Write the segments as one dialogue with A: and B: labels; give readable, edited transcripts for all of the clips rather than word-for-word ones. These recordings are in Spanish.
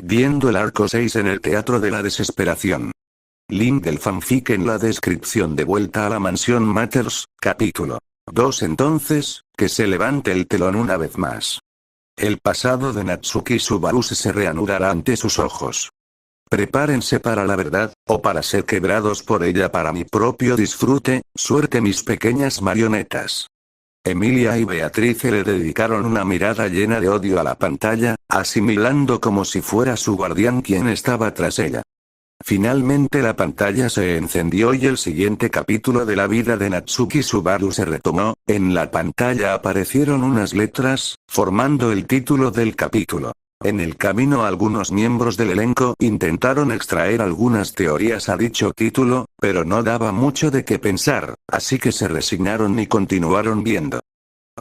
A: Viendo el arco 6 en el Teatro de la Desesperación. Link del fanfic en la descripción. De vuelta a la mansión Matters, capítulo 2. Entonces, que se levante el telón una vez más. El pasado de Natsuki Subaru se reanudará ante sus ojos. Prepárense para la verdad, o para ser quebrados por ella para mi propio disfrute. Suerte mis pequeñas marionetas. Emilia y Beatrice le dedicaron una mirada llena de odio a la pantalla, asimilando como si fuera su guardián quien estaba tras ella. Finalmente la pantalla se encendió y el siguiente capítulo de la vida de Natsuki Subaru se retomó. En la pantalla aparecieron unas letras, formando el título del capítulo. En el camino algunos miembros del elenco intentaron extraer algunas teorías a dicho título, pero no daba mucho de qué pensar, así que se resignaron y continuaron viendo.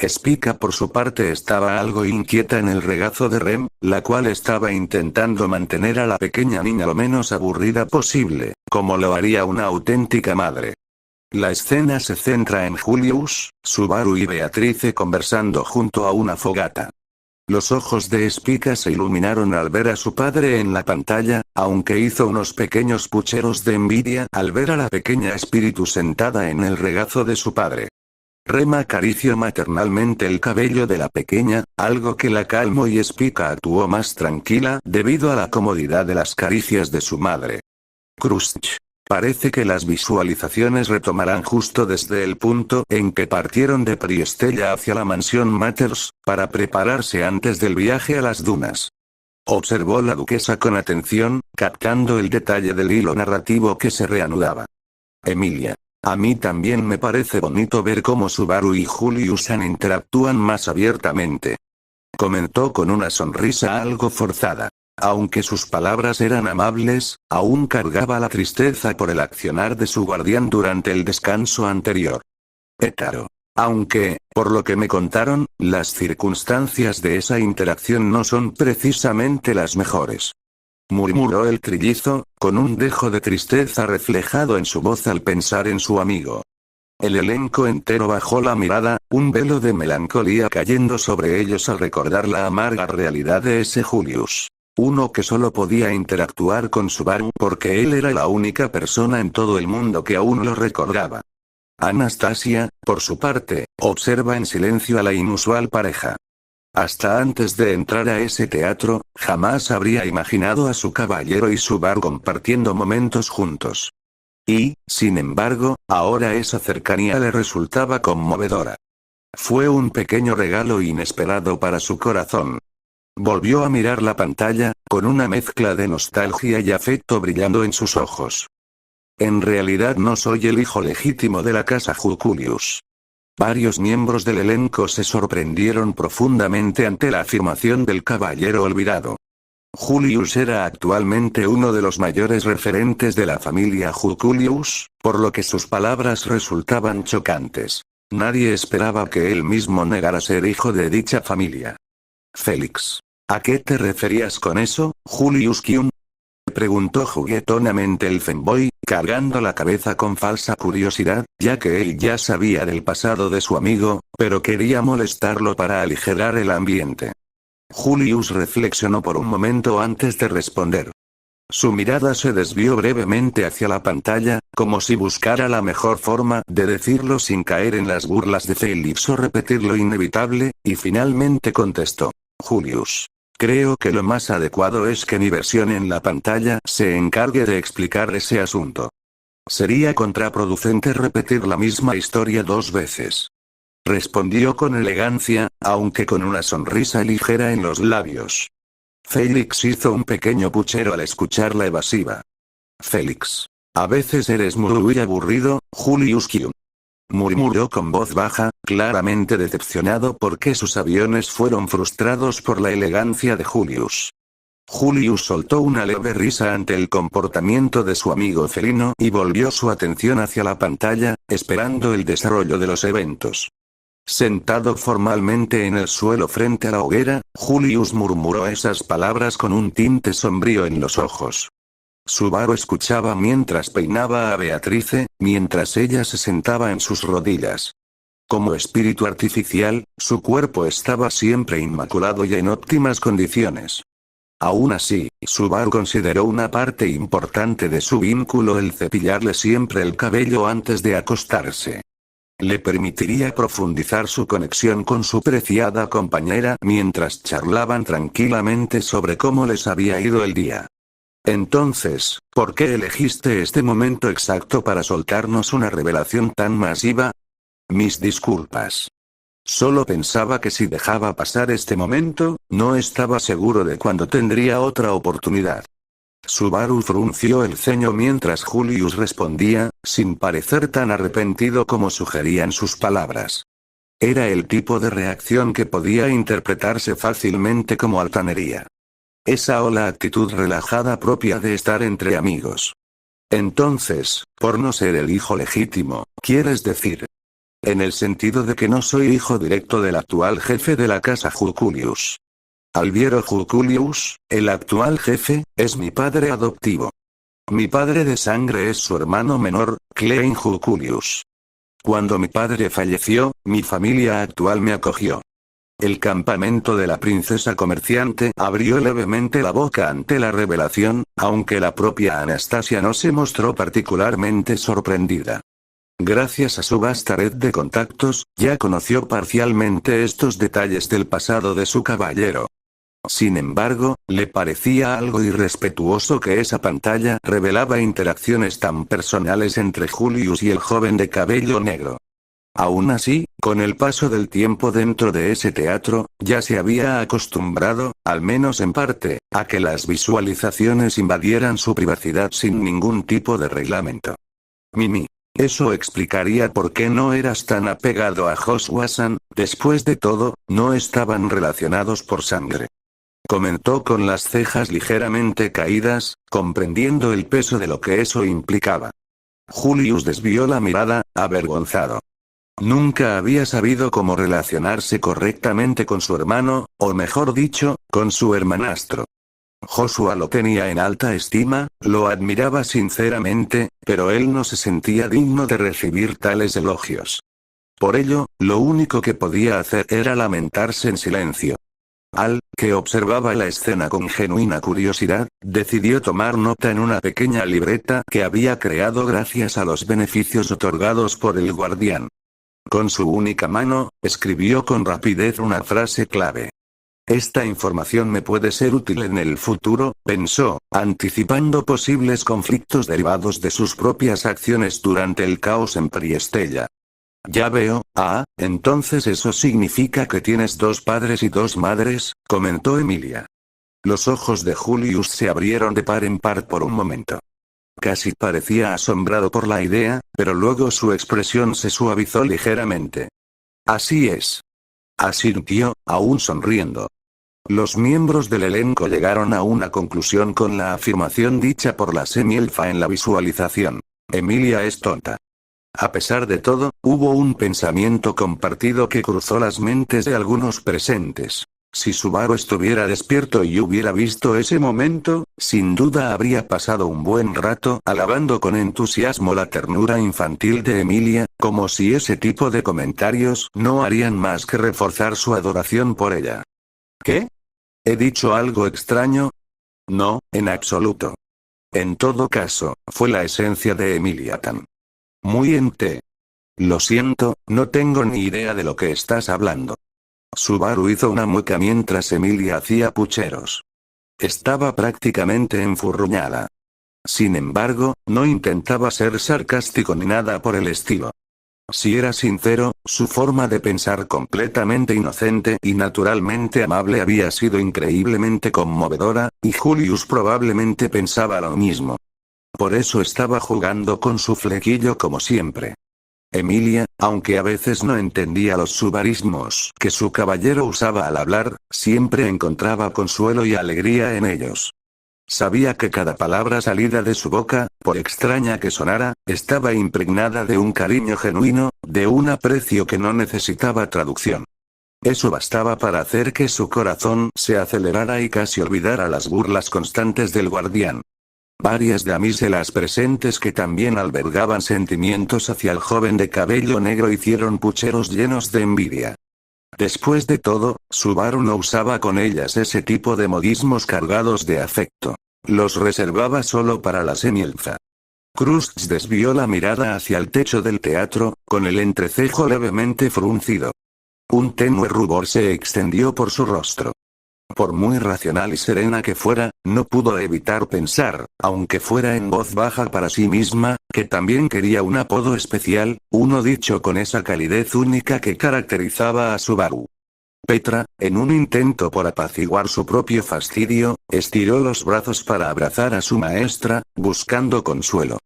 A: Spica por su parte estaba algo inquieta en el regazo de Rem, la cual estaba intentando mantener a la pequeña niña lo menos aburrida posible, como lo haría una auténtica madre. La escena se centra en Julius, Subaru y Beatrice conversando junto a una fogata. Los ojos de Spica se iluminaron al ver a su padre en la pantalla, aunque hizo unos pequeños pucheros de envidia al ver a la pequeña espíritu sentada en el regazo de su padre. Rem acarició maternalmente el cabello de la pequeña, algo que la calmó y Spica actuó más tranquila debido a la comodidad de las caricias de su madre. Crunch. Parece que las visualizaciones retomarán justo desde el punto en que partieron de Priestella hacia la mansión Matters, para prepararse antes del viaje a las dunas. Observó la duquesa con atención, captando el detalle del hilo narrativo que se reanudaba. Emilia. A mí también me parece bonito ver cómo Subaru y Julius-san interactúan más abiertamente. Comentó con una sonrisa algo forzada. Aunque sus palabras eran amables, aún cargaba la tristeza por el accionar de su guardián durante el descanso anterior. Hétaro. Aunque, por lo que me contaron, las circunstancias de esa interacción no son precisamente las mejores. Murmuró el trillizo, con un dejo de tristeza reflejado en su voz al pensar en su amigo. El elenco entero bajó la mirada, un velo de melancolía cayendo sobre ellos al recordar la amarga realidad de ese Julius. Uno que solo podía interactuar con Subaru porque él era la única persona en todo el mundo que aún lo recordaba. Anastasia, por su parte, observa en silencio a la inusual pareja. Hasta antes de entrar a ese teatro, jamás habría imaginado a su caballero y Subaru compartiendo momentos juntos. Y, sin embargo, ahora esa cercanía le resultaba conmovedora. Fue un pequeño regalo inesperado para su corazón. Volvió a mirar la pantalla, con una mezcla de nostalgia y afecto brillando en sus ojos. En realidad no soy el hijo legítimo de la casa Julius. Varios miembros del elenco se sorprendieron profundamente ante la afirmación del caballero olvidado. Julius era actualmente uno de los mayores referentes de la familia Julius, por lo que sus palabras resultaban chocantes. Nadie esperaba que él mismo negara ser hijo de dicha familia. Félix. ¿A qué te referías con eso, Julius-kun? Preguntó juguetonamente el fanboy, cargando la cabeza con falsa curiosidad, ya que él ya sabía del pasado de su amigo, pero quería molestarlo para aligerar el ambiente. Julius reflexionó por un momento antes de responder. Su mirada se desvió brevemente hacia la pantalla, como si buscara la mejor forma de decirlo sin caer en las burlas de Félix o repetir lo inevitable, y finalmente contestó. Julius. Creo que lo más adecuado es que mi versión en la pantalla se encargue de explicar ese asunto. Sería contraproducente repetir la misma historia dos veces. Respondió con elegancia, aunque con una sonrisa ligera en los labios. Félix hizo un pequeño puchero al escuchar la evasiva. Félix. A veces eres muy aburrido, Julius-kun. Murmuró con voz baja, claramente decepcionado porque sus aviones fueron frustrados por la elegancia de Julius. Julius soltó una leve risa ante el comportamiento de su amigo felino y volvió su atención hacia la pantalla, esperando el desarrollo de los eventos. Sentado formalmente en el suelo frente a la hoguera, Julius murmuró esas palabras con un tinte sombrío en los ojos. Subaru escuchaba mientras peinaba a Beatrice, mientras ella se sentaba en sus rodillas. Como espíritu artificial, su cuerpo estaba siempre inmaculado y en óptimas condiciones. Aún así, Subaru consideró una parte importante de su vínculo el cepillarle siempre el cabello antes de acostarse. Le permitiría profundizar su conexión con su preciada compañera mientras charlaban tranquilamente sobre cómo les había ido el día. Entonces, ¿por qué elegiste este momento exacto para soltarnos una revelación tan masiva? Mis disculpas. Solo pensaba que si dejaba pasar este momento, no estaba seguro de cuándo tendría otra oportunidad. Subaru frunció el ceño mientras Julius respondía, sin parecer tan arrepentido como sugerían sus palabras. Era el tipo de reacción que podía interpretarse fácilmente como altanería. Esa o la actitud relajada propia de estar entre amigos. Entonces, por no ser el hijo legítimo, ¿quieres decir? En el sentido de que no soy hijo directo del actual jefe de la casa Juculius. Alviero Juculius, el actual jefe, es mi padre adoptivo. Mi padre de sangre es su hermano menor, Klein Juculius. Cuando mi padre falleció, mi familia actual me acogió. El campamento de la princesa comerciante abrió levemente la boca ante la revelación, aunque la propia Anastasia no se mostró particularmente sorprendida. Gracias a su vasta red de contactos, ya conoció parcialmente estos detalles del pasado de su caballero. Sin embargo, le parecía algo irrespetuoso que esa pantalla revelaba interacciones tan personales entre Julius y el joven de cabello negro. Aún así, con el paso del tiempo dentro de ese teatro, ya se había acostumbrado, al menos en parte, a que las visualizaciones invadieran su privacidad sin ningún tipo de reglamento. Mimi. Eso explicaría por qué no eras tan apegado a Joshua-san, después de todo, no estaban relacionados por sangre. Comentó con las cejas ligeramente caídas, comprendiendo el peso de lo que eso implicaba. Julius desvió la mirada, avergonzado. Nunca había sabido cómo relacionarse correctamente con su hermano, o mejor dicho, con su hermanastro. Joshua lo tenía en alta estima, lo admiraba sinceramente, pero él no se sentía digno de recibir tales elogios. Por ello, lo único que podía hacer era lamentarse en silencio. Al, que observaba la escena con genuina curiosidad, decidió tomar nota en una pequeña libreta que había creado gracias a los beneficios otorgados por el guardián. Con su única mano, escribió con rapidez una frase clave. Esta información me puede ser útil en el futuro, pensó, anticipando posibles conflictos derivados de sus propias acciones durante el caos en Priestella. Ya veo, entonces eso significa que tienes 2 padres y 2 madres, comentó Emilia. Los ojos de Julius se abrieron de par en par por un momento. Casi parecía asombrado por la idea, pero luego su expresión se suavizó ligeramente. Así es. Asintió, aún sonriendo. Los miembros del elenco llegaron a una conclusión con la afirmación dicha por la semielfa en la visualización. Emilia es tonta. A pesar de todo, hubo un pensamiento compartido que cruzó las mentes de algunos presentes. Si Subaru estuviera despierto y hubiera visto ese momento, sin duda habría pasado un buen rato alabando con entusiasmo la ternura infantil de Emilia, como si ese tipo de comentarios no harían más que reforzar su adoración por ella. ¿Qué? ¿He dicho algo extraño? No, en absoluto. En todo caso, fue la esencia de Emilia tan. Muy ente. Lo siento, no tengo ni idea de lo que estás hablando. Subaru hizo una mueca mientras Emilia hacía pucheros. Estaba prácticamente enfurruñada. Sin embargo, no intentaba ser sarcástico ni nada por el estilo. Si era sincero, su forma de pensar completamente inocente y naturalmente amable había sido increíblemente conmovedora, y Julius probablemente pensaba lo mismo. Por eso estaba jugando con su flequillo como siempre. Emilia, aunque a veces no entendía los subarismos que su caballero usaba al hablar, siempre encontraba consuelo y alegría en ellos. Sabía que cada palabra salida de su boca, por extraña que sonara, estaba impregnada de un cariño genuino, de un aprecio que no necesitaba traducción. Eso bastaba para hacer que su corazón se acelerara y casi olvidara las burlas constantes del guardián. Varias damiselas presentes que también albergaban sentimientos hacia el joven de cabello negro hicieron pucheros llenos de envidia. Después de todo, Subaru no usaba con ellas ese tipo de modismos cargados de afecto. Los reservaba solo para la semielfa. Krusty desvió la mirada hacia el techo del teatro, con el entrecejo levemente fruncido. Un tenue rubor se extendió por su rostro. Por muy racional y serena que fuera, no pudo evitar pensar, aunque fuera en voz baja para sí misma, que también quería un apodo especial, uno dicho con esa calidez única que caracterizaba a Subaru. Petra, en un intento por apaciguar su propio fastidio, estiró los brazos para abrazar a su maestra, buscando consuelo.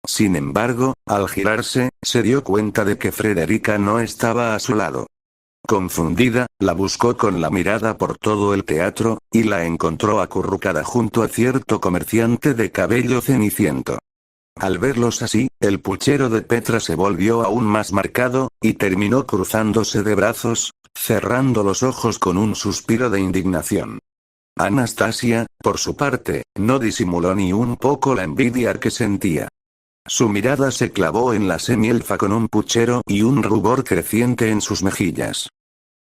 A: Sin embargo, al girarse, se dio cuenta de que Frederica no estaba a su lado. Confundida, la buscó con la mirada por todo el teatro, y la encontró acurrucada junto a cierto comerciante de cabello ceniciento. Al verlos así, el puchero de Petra se volvió aún más marcado, y terminó cruzándose de brazos, cerrando los ojos con un suspiro de indignación. Anastasia, por su parte, no disimuló ni un poco la envidia que sentía. Su mirada se clavó en la semielfa con un puchero y un rubor creciente en sus mejillas.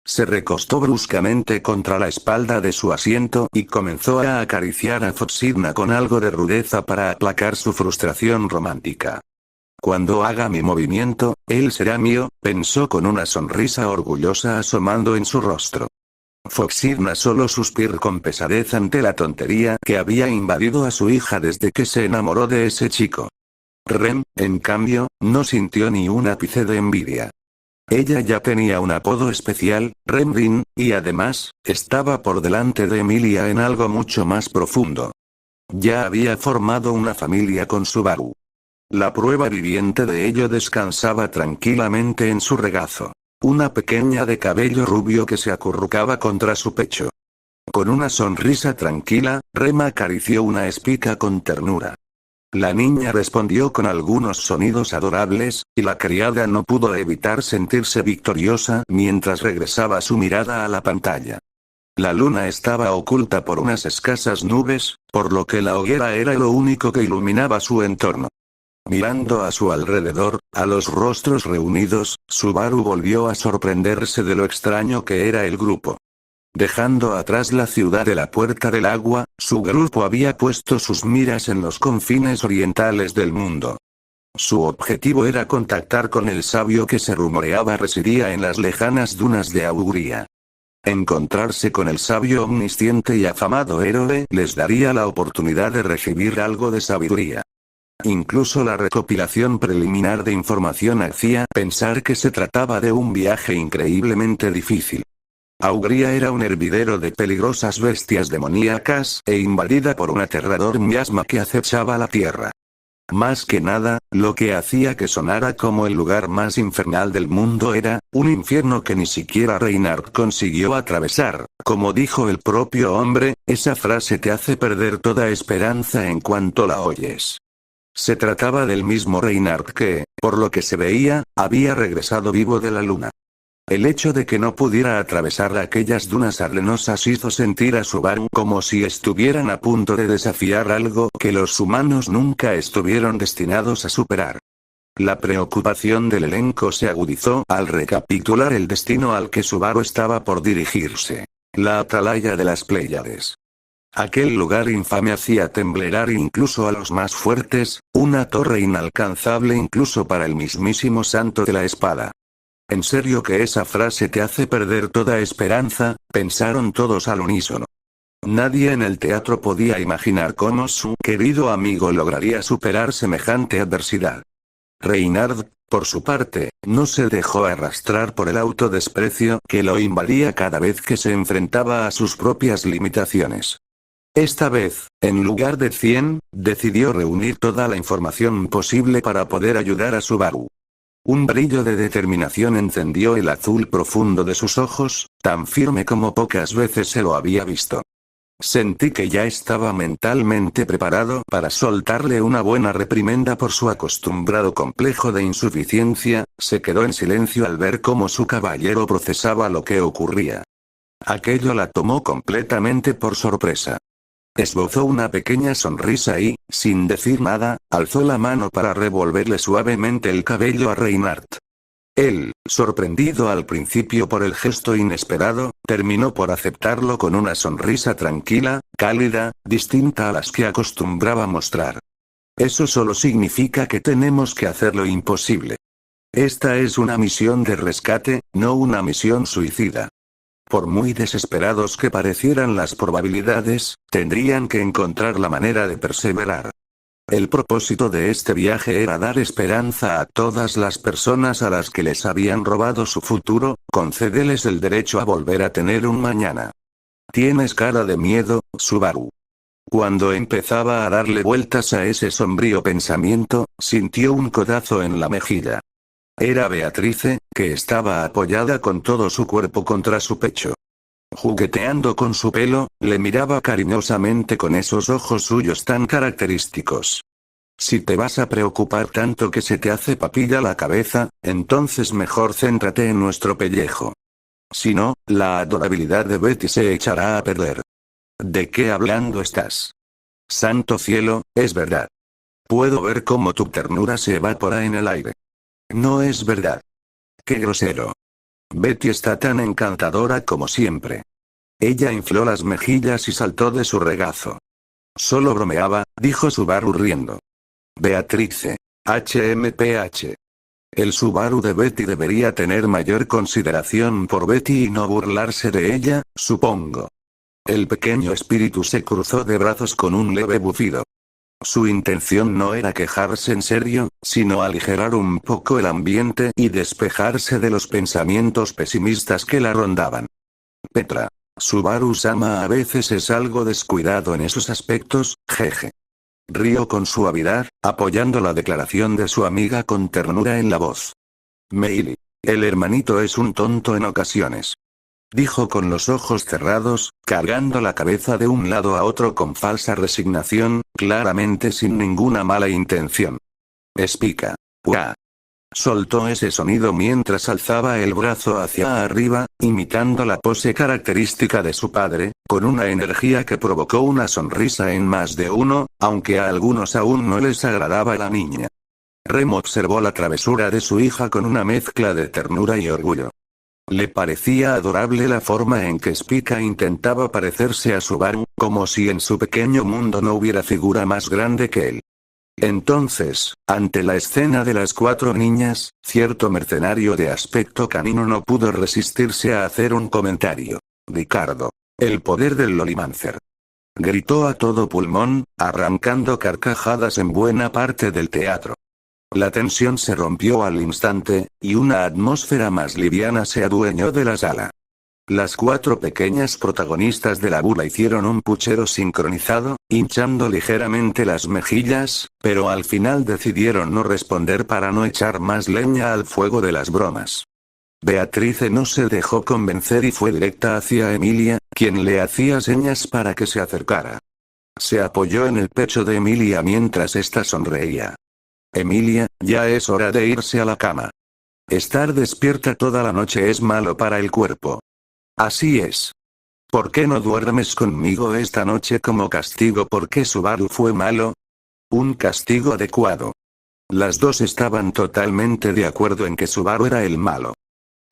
A: Se recostó bruscamente contra la espalda de su asiento y comenzó a acariciar a Foxidna con algo de rudeza para aplacar su frustración romántica. Cuando haga mi movimiento, él será mío, pensó con una sonrisa orgullosa asomando en su rostro. Foxidna solo suspiró con pesadez ante la tontería que había invadido a su hija desde que se enamoró de ese chico. Rem, en cambio, no sintió ni un ápice de envidia. Ella ya tenía un apodo especial, Remrin, y además, estaba por delante de Emilia en algo mucho más profundo. Ya había formado una familia con Subaru. La prueba viviente de ello descansaba tranquilamente en su regazo. Una pequeña de cabello rubio que se acurrucaba contra su pecho. Con una sonrisa tranquila, Rem acarició una espiga con ternura. La niña respondió con algunos sonidos adorables, y la criada no pudo evitar sentirse victoriosa mientras regresaba su mirada a la pantalla. La luna estaba oculta por unas escasas nubes, por lo que la hoguera era lo único que iluminaba su entorno. Mirando a su alrededor, a los rostros reunidos, Subaru volvió a sorprenderse de lo extraño que era el grupo. Dejando atrás la ciudad de la Puerta del Agua, su grupo había puesto sus miras en los confines orientales del mundo. Su objetivo era contactar con el sabio que se rumoreaba residía en las lejanas dunas de Auguria. Encontrarse con el sabio omnisciente y afamado héroe les daría la oportunidad de recibir algo de sabiduría. Incluso la recopilación preliminar de información hacía pensar que se trataba de un viaje increíblemente difícil. Auguria era un hervidero de peligrosas bestias demoníacas e invadida por un aterrador miasma que acechaba la tierra. Más que nada, lo que hacía que sonara como el lugar más infernal del mundo era un infierno que ni siquiera Reinhardt consiguió atravesar. Como dijo el propio hombre, esa frase te hace perder toda esperanza en cuanto la oyes. Se trataba del mismo Reinhardt que, por lo que se veía, había regresado vivo de la luna. El hecho de que no pudiera atravesar aquellas dunas arenosas hizo sentir a Subaru como si estuvieran a punto de desafiar algo que los humanos nunca estuvieron destinados a superar. La preocupación del elenco se agudizó al recapitular el destino al que Subaru estaba por dirigirse. La atalaya de las Pléyades. Aquel lugar infame hacía temblar incluso a los más fuertes, una torre inalcanzable incluso para el mismísimo santo de la espada. ¿En serio que esa frase te hace perder toda esperanza?, pensaron todos al unísono. Nadie en el teatro podía imaginar cómo su querido amigo lograría superar semejante adversidad. Reinhardt, por su parte, no se dejó arrastrar por el autodesprecio que lo invadía cada vez que se enfrentaba a sus propias limitaciones. Esta vez, en lugar de 100, decidió reunir toda la información posible para poder ayudar a Subaru. Un brillo de determinación encendió el azul profundo de sus ojos, tan firme como pocas veces se lo había visto. Sentí que ya estaba mentalmente preparado para soltarle una buena reprimenda por su acostumbrado complejo de insuficiencia. Se quedó en silencio al ver cómo su caballero procesaba lo que ocurría. Aquello la tomó completamente por sorpresa. Esbozó una pequeña sonrisa y, sin decir nada, alzó la mano para revolverle suavemente el cabello a Reinhardt. Él, sorprendido al principio por el gesto inesperado, terminó por aceptarlo con una sonrisa tranquila, cálida, distinta a las que acostumbraba mostrar. Eso solo significa que tenemos que hacer lo imposible. Esta es una misión de rescate, no una misión suicida. Por muy desesperados que parecieran las probabilidades, tendrían que encontrar la manera de perseverar. El propósito de este viaje era dar esperanza a todas las personas a las que les habían robado su futuro, concédeles el derecho a volver a tener un mañana. Tienes cara de miedo, Subaru. Cuando empezaba a darle vueltas a ese sombrío pensamiento, sintió un codazo en la mejilla. Era Beatrice, que estaba apoyada con todo su cuerpo contra su pecho. Jugueteando con su pelo, le miraba cariñosamente con esos ojos suyos tan característicos. Si te vas a preocupar tanto que se te hace papilla la cabeza, entonces mejor céntrate en nuestro pellejo. Si no, la adorabilidad de Betty se echará a perder. ¿De qué hablando estás? Santo cielo, es verdad. Puedo ver cómo tu ternura se evapora en el aire. No es verdad. Qué grosero. Betty está tan encantadora como siempre. Ella infló las mejillas y saltó de su regazo. Solo bromeaba, dijo Subaru riendo. Beatrice. HMPH. El Subaru de Betty debería tener mayor consideración por Betty y no burlarse de ella, supongo. El pequeño espíritu se cruzó de brazos con un leve bufido. Su intención no era quejarse en serio, sino aligerar un poco el ambiente y despejarse de los pensamientos pesimistas que la rondaban. Petra. Subaru-sama a veces es algo descuidado en esos aspectos, jeje. Rió con suavidad, apoyando la declaración de su amiga con ternura en la voz. Meili. El hermanito es un tonto en ocasiones. Dijo con los ojos cerrados, cargando la cabeza de un lado a otro con falsa resignación, claramente sin ninguna mala intención. Espica. ¡Uah! Soltó ese sonido mientras alzaba el brazo hacia arriba, imitando la pose característica de su padre, con una energía que provocó una sonrisa en más de uno, aunque a algunos aún no les agradaba la niña. Remo observó la travesura de su hija con una mezcla de ternura y orgullo. Le parecía adorable la forma en que Spica intentaba parecerse a Subaru, como si en su pequeño mundo no hubiera figura más grande que él. Entonces, ante la escena de las 4 niñas, cierto mercenario de aspecto canino no pudo resistirse a hacer un comentario. Ricardo. El poder del Lolimancer. Gritó a todo pulmón, arrancando carcajadas en buena parte del teatro. La tensión se rompió al instante, y una atmósfera más liviana se adueñó de la sala. Las 4 pequeñas protagonistas de la burla hicieron un puchero sincronizado, hinchando ligeramente las mejillas, pero al final decidieron no responder para no echar más leña al fuego de las bromas. Beatrice no se dejó convencer y fue directa hacia Emilia, quien le hacía señas para que se acercara. Se apoyó en el pecho de Emilia mientras ésta sonreía. Emilia, ya es hora de irse a la cama. Estar despierta toda la noche es malo para el cuerpo. Así es. ¿Por qué no duermes conmigo esta noche como castigo porque Subaru fue malo? Un castigo adecuado. Las dos estaban totalmente de acuerdo en que Subaru era el malo.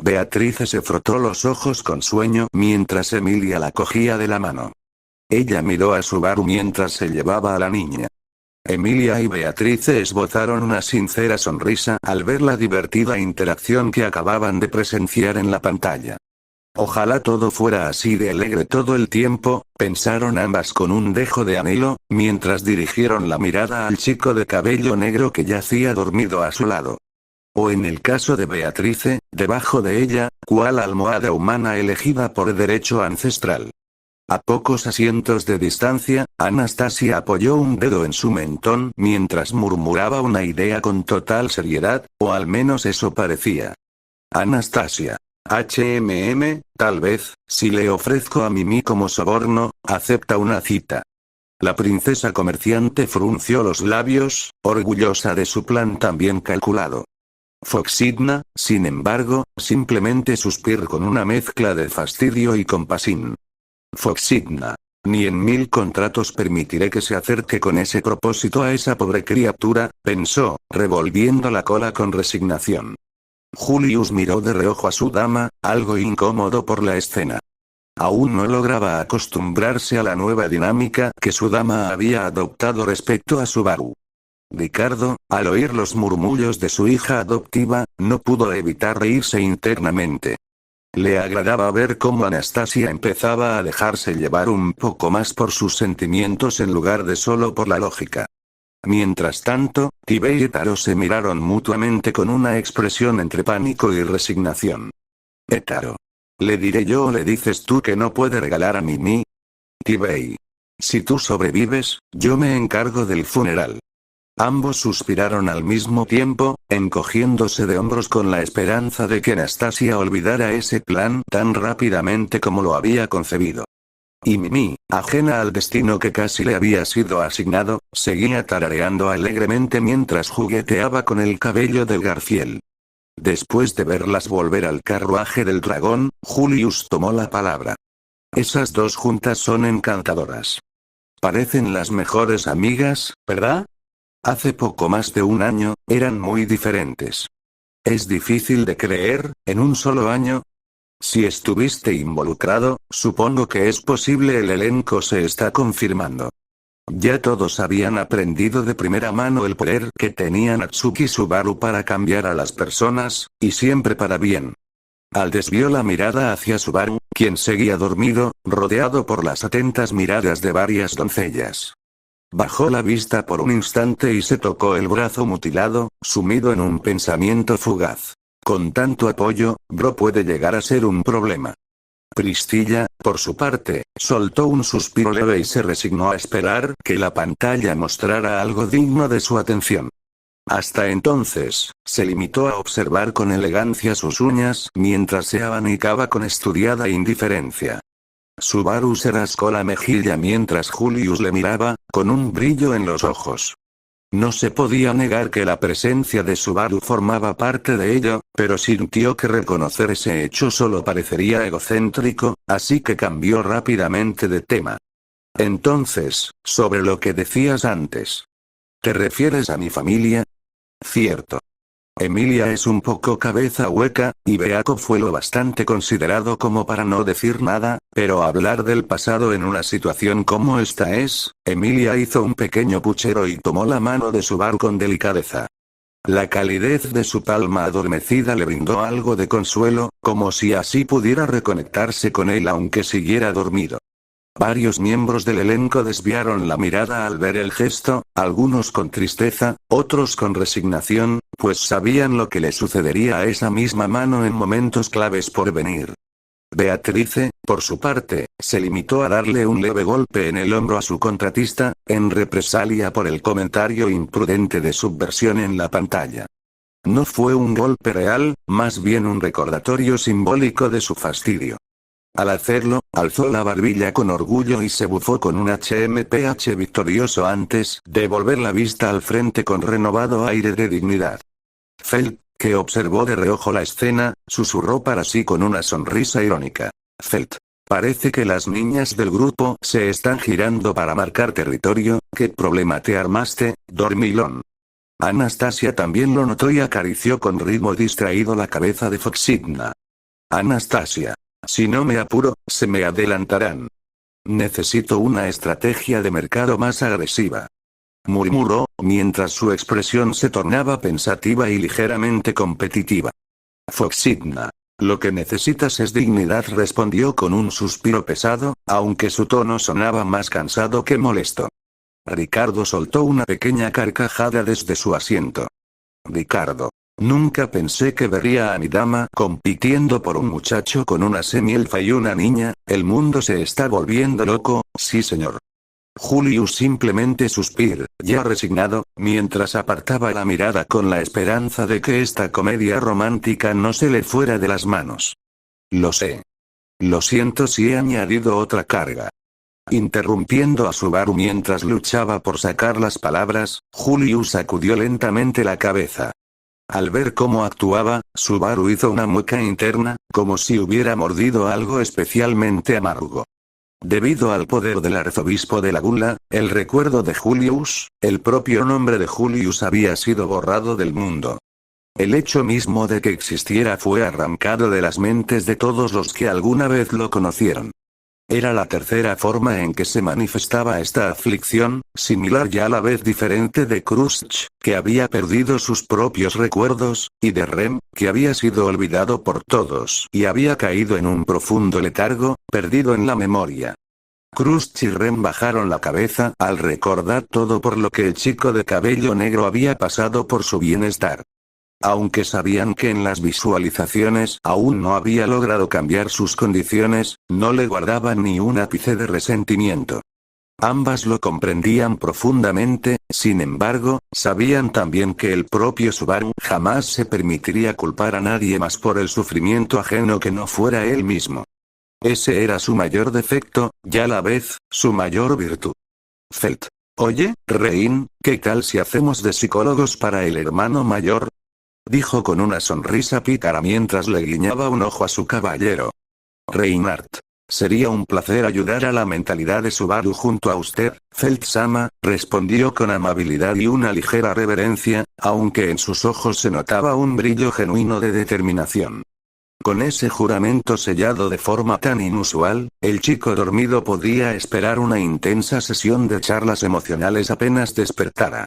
A: Beatrice se frotó los ojos con sueño mientras Emilia la cogía de la mano. Ella miró a Subaru mientras se llevaba a la niña. Emilia y Beatrice esbozaron una sincera sonrisa al ver la divertida interacción que acababan de presenciar en la pantalla. Ojalá todo fuera así de alegre todo el tiempo, pensaron ambas con un dejo de anhelo, mientras dirigieron la mirada al chico de cabello negro que yacía dormido a su lado. O en el caso de Beatrice, debajo de ella, cual almohada humana elegida por derecho ancestral. A pocos asientos de distancia, Anastasia apoyó un dedo en su mentón mientras murmuraba una idea con total seriedad, o al menos eso parecía. Anastasia. Tal vez, si le ofrezco a Mimi como soborno, acepta una cita. La princesa comerciante frunció los labios, orgullosa de su plan tan bien calculado. Foxidna, sin embargo, simplemente suspiró con una mezcla de fastidio y compasión. Foxidna. Ni en 1000 contratos permitiré que se acerque con ese propósito a esa pobre criatura, pensó, revolviendo la cola con resignación. Julius miró de reojo a su dama, algo incómodo por la escena. Aún no lograba acostumbrarse a la nueva dinámica que su dama había adoptado respecto a Subaru. Ricardo, al oír los murmullos de su hija adoptiva, no pudo evitar reírse internamente. Le agradaba ver cómo Anastasia empezaba a dejarse llevar un poco más por sus sentimientos en lugar de solo por la lógica. Mientras tanto, Tibey y Taro se miraron mutuamente con una expresión entre pánico y resignación. Taro. ¿Le diré yo o le dices tú que no puede regalar a Mimi? Tibey. Si tú sobrevives, yo me encargo del funeral. Ambos suspiraron al mismo tiempo, encogiéndose de hombros con la esperanza de que Anastasia olvidara ese plan tan rápidamente como lo había concebido. Y Mimi, ajena al destino que casi le había sido asignado, seguía tarareando alegremente mientras jugueteaba con el cabello del Garfiel. Después de verlas volver al carruaje del dragón, Julius tomó la palabra. Esas dos juntas son encantadoras. Parecen las mejores amigas, ¿verdad? Hace poco más de un año, eran muy diferentes. ¿Es difícil de creer, en un solo año? Si estuviste involucrado, supongo que es posible. El elenco se está confirmando. Ya todos habían aprendido de primera mano el poder que tenía Natsuki Subaru para cambiar a las personas, y siempre para bien. Al desvió la mirada hacia Subaru, quien seguía dormido, rodeado por las atentas miradas de varias doncellas. Bajó la vista por un instante y se tocó el brazo mutilado, sumido en un pensamiento fugaz. Con tanto apoyo, Bro puede llegar a ser un problema. Priscilla, por su parte, soltó un suspiro leve y se resignó a esperar que la pantalla mostrara algo digno de su atención. Hasta entonces, se limitó a observar con elegancia sus uñas mientras se abanicaba con estudiada indiferencia. Subaru se rascó la mejilla mientras Julius le miraba, con un brillo en los ojos. No se podía negar que la presencia de Subaru formaba parte de ello, pero sintió que reconocer ese hecho solo parecería egocéntrico, así que cambió rápidamente de tema. Entonces, sobre lo que decías antes. ¿Te refieres a mi familia? Cierto. Emilia es un poco cabeza hueca, y Beako fue lo bastante considerado como para no decir nada, pero hablar del pasado en una situación como esta es. Emilia hizo un pequeño puchero y tomó la mano de Subaru con delicadeza. La calidez de su palma adormecida le brindó algo de consuelo, como si así pudiera reconectarse con él aunque siguiera dormido. Varios miembros del elenco desviaron la mirada al ver el gesto, algunos con tristeza, otros con resignación, pues sabían lo que le sucedería a esa misma mano en momentos claves por venir. Beatrice, por su parte, se limitó a darle un leve golpe en el hombro a su contratista, en represalia por el comentario imprudente de subversión en la pantalla. No fue un golpe real, más bien un recordatorio simbólico de su fastidio. Al hacerlo, alzó la barbilla con orgullo y se bufó con un HMPH victorioso antes de volver la vista al frente con renovado aire de dignidad. Felt, que observó de reojo la escena, susurró para sí con una sonrisa irónica. Felt. Parece que las niñas del grupo se están girando para marcar territorio. ¿Qué problema te armaste, dormilón? Anastasia también lo notó y acarició con ritmo distraído la cabeza de Foxigna. Anastasia. Si no me apuro, se me adelantarán. Necesito una estrategia de mercado más agresiva. Murmuró, mientras su expresión se tornaba pensativa y ligeramente competitiva. Foxigna. Lo que necesitas es dignidad, respondió con un suspiro pesado, aunque su tono sonaba más cansado que molesto. Ricardo soltó una pequeña carcajada desde su asiento. Ricardo. Nunca pensé que vería a mi dama compitiendo por un muchacho con una semielfa y una niña. El mundo se está volviendo loco, sí señor. Julius simplemente suspiró, ya resignado, mientras apartaba la mirada con la esperanza de que esta comedia romántica no se le fuera de las manos. Lo sé. Lo siento si he añadido otra carga. Interrumpiendo a Subaru mientras luchaba por sacar las palabras, Julius sacudió lentamente la cabeza. Al ver cómo actuaba, Subaru hizo una mueca interna, como si hubiera mordido algo especialmente amargo. Debido al poder del arzobispo de la Gula, el recuerdo de Julius, el propio nombre de Julius había sido borrado del mundo. El hecho mismo de que existiera fue arrancado de las mentes de todos los que alguna vez lo conocieron. Era la tercera forma en que se manifestaba esta aflicción, similar y a la vez diferente de Crush, que había perdido sus propios recuerdos, y de Rem, que había sido olvidado por todos y había caído en un profundo letargo, perdido en la memoria. Crush y Rem bajaron la cabeza al recordar todo por lo que el chico de cabello negro había pasado por su bienestar. Aunque sabían que en las visualizaciones aún no había logrado cambiar sus condiciones, no le guardaban ni un ápice de resentimiento. Ambas lo comprendían profundamente, sin embargo, sabían también que el propio Subaru jamás se permitiría culpar a nadie más por el sufrimiento ajeno que no fuera él mismo. Ese era su mayor defecto, y a la vez, su mayor virtud. Felt. Oye, Rein, ¿qué tal si hacemos de psicólogos para el hermano mayor? Dijo con una sonrisa pícara mientras le guiñaba un ojo a su caballero. Reinhardt. Sería un placer ayudar a la mentalidad de Subaru junto a usted, Felt-sama, respondió con amabilidad y una ligera reverencia, aunque en sus ojos se notaba un brillo genuino de determinación. Con ese juramento sellado de forma tan inusual, el chico dormido podía esperar una intensa sesión de charlas emocionales apenas despertara.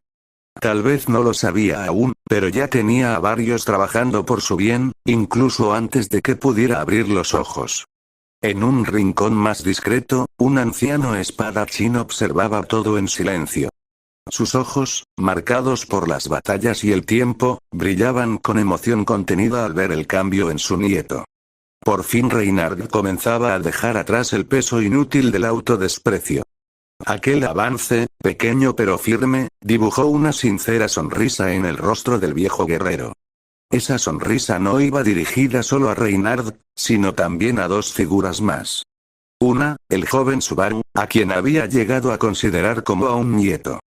A: Tal vez no lo sabía aún, pero ya tenía a varios trabajando por su bien, incluso antes de que pudiera abrir los ojos. En un rincón más discreto, un anciano espadachín observaba todo en silencio. Sus ojos, marcados por las batallas y el tiempo, brillaban con emoción contenida al ver el cambio en su nieto. Por fin Reinhardt comenzaba a dejar atrás el peso inútil del autodesprecio. Aquel avance, pequeño pero firme, dibujó una sincera sonrisa en el rostro del viejo guerrero. Esa sonrisa no iba dirigida solo a Reinhardt, sino también a dos figuras más. Una, el joven Subaru, a quien había llegado a considerar como a un nieto.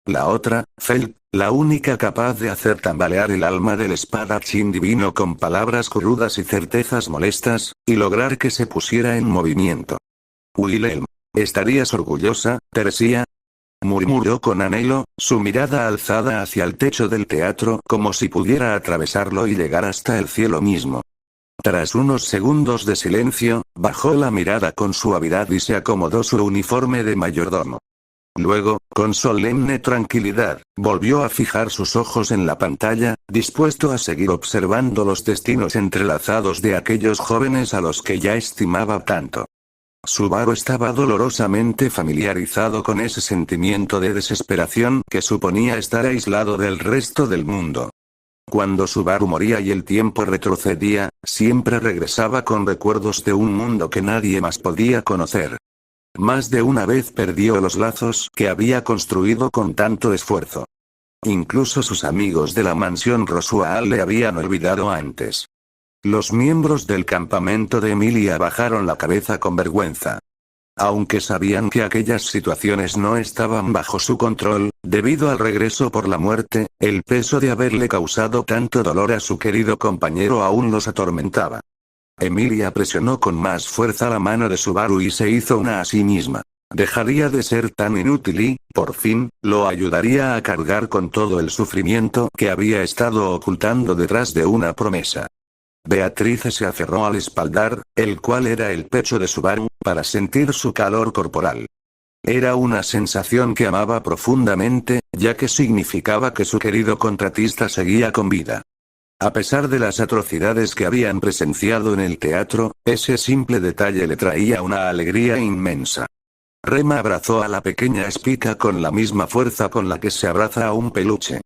A: La otra, Felt, la única capaz de hacer tambalear el alma del espadachín divino con palabras crudas y certezas molestas, y lograr que se pusiera en movimiento. Wilhelm. ¿Estarías orgullosa, Teresia? Murmuró con anhelo, su mirada alzada hacia el techo del teatro como si pudiera atravesarlo y llegar hasta el cielo mismo. Tras unos segundos de silencio, bajó la mirada con suavidad y se acomodó su uniforme de mayordomo. Luego, con solemne tranquilidad, volvió a fijar sus ojos en la pantalla, dispuesto a seguir observando los destinos entrelazados de aquellos jóvenes a los que ya estimaba tanto. Subaru estaba dolorosamente familiarizado con ese sentimiento de desesperación que suponía estar aislado del resto del mundo. Cuando Subaru moría y el tiempo retrocedía, siempre regresaba con recuerdos de un mundo que nadie más podía conocer. Más de una vez perdió los lazos que había construido con tanto esfuerzo. Incluso sus amigos de la mansión Rosual le habían olvidado antes. Los miembros del campamento de Emilia bajaron la cabeza con vergüenza. Aunque sabían que aquellas situaciones no estaban bajo su control, debido al regreso por la muerte, el peso de haberle causado tanto dolor a su querido compañero aún los atormentaba. Emilia presionó con más fuerza la mano de Subaru y se hizo una a sí misma. Dejaría de ser tan inútil y, por fin, lo ayudaría a cargar con todo el sufrimiento que había estado ocultando detrás de una promesa. Beatrice se aferró al espaldar, el cual era el pecho de Subaru, para sentir su calor corporal. Era una sensación que amaba profundamente, ya que significaba que su querido contratista seguía con vida. A pesar de las atrocidades que habían presenciado en el teatro, ese simple detalle le traía una alegría inmensa. Rema abrazó a la pequeña Spica con la misma fuerza con la que se abraza a un peluche.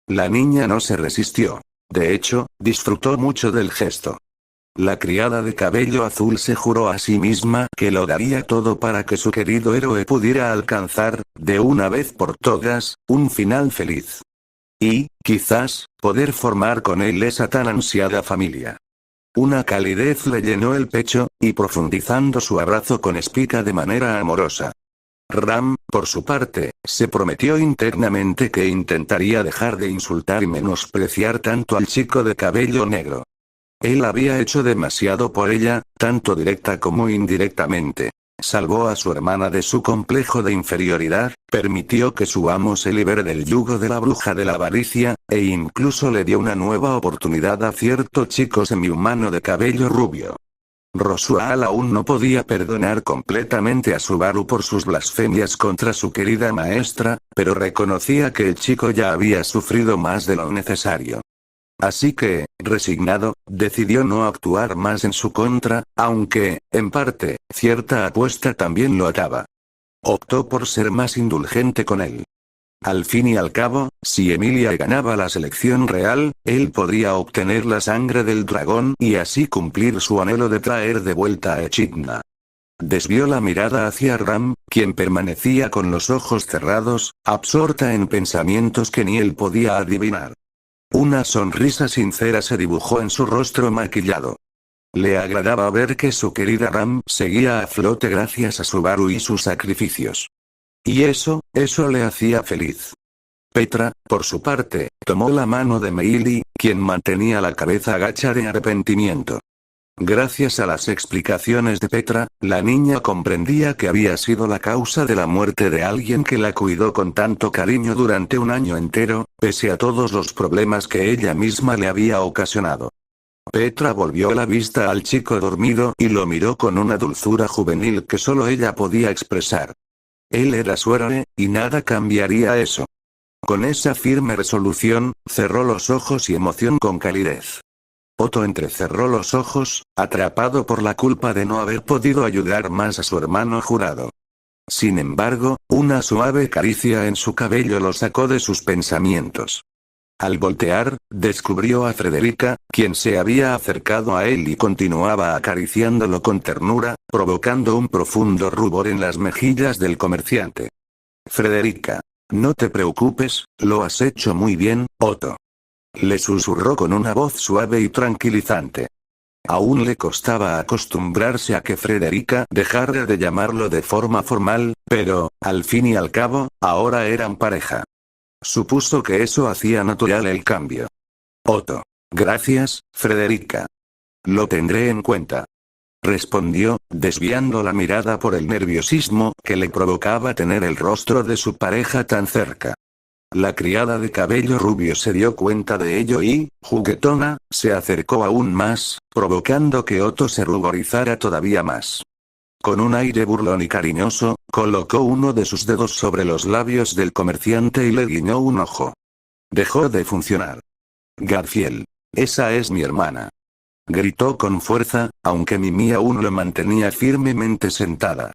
A: La niña no se resistió. De hecho, disfrutó mucho del gesto. La criada de cabello azul se juró a sí misma que lo daría todo para que su querido héroe pudiera alcanzar, de una vez por todas, un final feliz. Y, quizás, poder formar con él esa tan ansiada familia. Una calidez le llenó el pecho, y profundizando su abrazo con Spica de manera amorosa. Ram, por su parte, se prometió internamente que intentaría dejar de insultar y menospreciar tanto al chico de cabello negro. Él había hecho demasiado por ella, tanto directa como indirectamente. Salvó a su hermana de su complejo de inferioridad, permitió que su amo se libere del yugo de la bruja de la avaricia, e incluso le dio una nueva oportunidad a cierto chico semihumano de cabello rubio. Roswaal aún no podía perdonar completamente a Subaru por sus blasfemias contra su querida maestra, pero reconocía que el chico ya había sufrido más de lo necesario. Así que, resignado, decidió no actuar más en su contra, aunque, en parte, cierta apuesta también lo ataba. Optó por ser más indulgente con él. Al fin y al cabo, si Emilia ganaba la selección real, él podría obtener la sangre del dragón y así cumplir su anhelo de traer de vuelta a Echidna. Desvió la mirada hacia Ram, quien permanecía con los ojos cerrados, absorta en pensamientos que ni él podía adivinar. Una sonrisa sincera se dibujó en su rostro maquillado. Le agradaba ver que su querida Ram seguía a flote gracias a Subaru y sus sacrificios. Y eso le hacía feliz. Petra, por su parte, tomó la mano de Meili, quien mantenía la cabeza agacha de arrepentimiento. Gracias a las explicaciones de Petra, la niña comprendía que había sido la causa de la muerte de alguien que la cuidó con tanto cariño durante un año entero, pese a todos los problemas que ella misma le había ocasionado. Petra volvió la vista al chico dormido y lo miró con una dulzura juvenil que solo ella podía expresar. Él era su héroe, y nada cambiaría eso. Con esa firme resolución, cerró los ojos y emoción con calidez. Otto entrecerró los ojos, atrapado por la culpa de no haber podido ayudar más a su hermano jurado. Sin embargo, una suave caricia en su cabello lo sacó de sus pensamientos. Al voltear, descubrió a Frederica, quien se había acercado a él y continuaba acariciándolo con ternura, provocando un profundo rubor en las mejillas del comerciante. Frederica. No te preocupes, lo has hecho muy bien, Otto. Le susurró con una voz suave y tranquilizante. Aún le costaba acostumbrarse a que Frederica dejara de llamarlo de forma formal, pero, al fin y al cabo, ahora eran pareja. Supuso que eso hacía natural el cambio. Otto. Gracias, Frederica. Lo tendré en cuenta. Respondió, desviando la mirada por el nerviosismo que le provocaba tener el rostro de su pareja tan cerca. La criada de cabello rubio se dio cuenta de ello y, juguetona, se acercó aún más, provocando que Otto se ruborizara todavía más. Con un aire burlón y cariñoso, colocó uno de sus dedos sobre los labios del comerciante y le guiñó un ojo. Dejó de funcionar. Garfield. Esa es mi hermana. Gritó con fuerza, aunque Mimi aún lo mantenía firmemente sentada.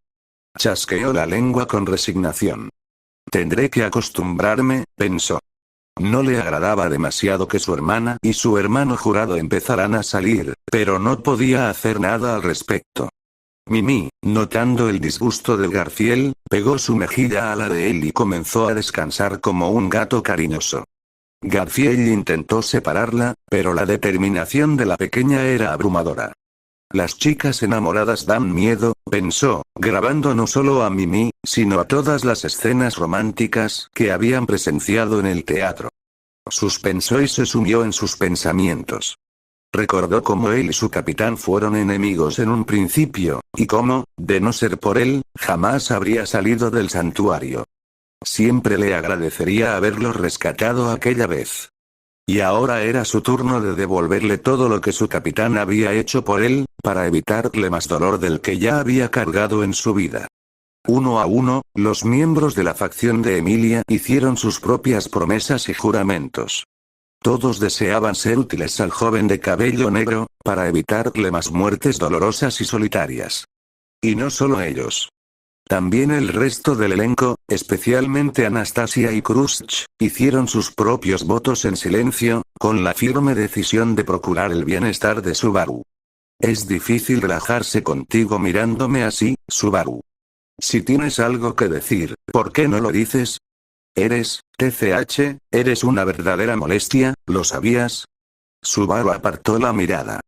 A: Chasqueó la lengua con resignación. Tendré que acostumbrarme, pensó. No le agradaba demasiado que su hermana y su hermano jurado empezaran a salir, pero no podía hacer nada al respecto. Mimi, notando el disgusto de Garfield, pegó su mejilla a la de él y comenzó a descansar como un gato cariñoso. Garfield intentó separarla, pero la determinación de la pequeña era abrumadora. Las chicas enamoradas dan miedo, pensó, grabando no solo a Mimi, sino a todas las escenas románticas que habían presenciado en el teatro. Suspensó y se sumió en sus pensamientos. Recordó cómo él y su capitán fueron enemigos en un principio, y cómo, de no ser por él, jamás habría salido del santuario. Siempre le agradecería haberlo rescatado aquella vez. Y ahora era su turno de devolverle todo lo que su capitán había hecho por él, para evitarle más dolor del que ya había cargado en su vida. Uno a uno, los miembros de la facción de Emilia hicieron sus propias promesas y juramentos. Todos deseaban ser útiles al joven de cabello negro, para evitarle más muertes dolorosas y solitarias. Y no solo ellos. También el resto del elenco, especialmente Anastasia y Krushch, hicieron sus propios votos en silencio, con la firme decisión de procurar el bienestar de Subaru. Es difícil relajarse contigo mirándome así, Subaru. Si tienes algo que decir, ¿por qué no lo dices? Eres una verdadera molestia, ¿lo sabías? Subaru apartó la mirada.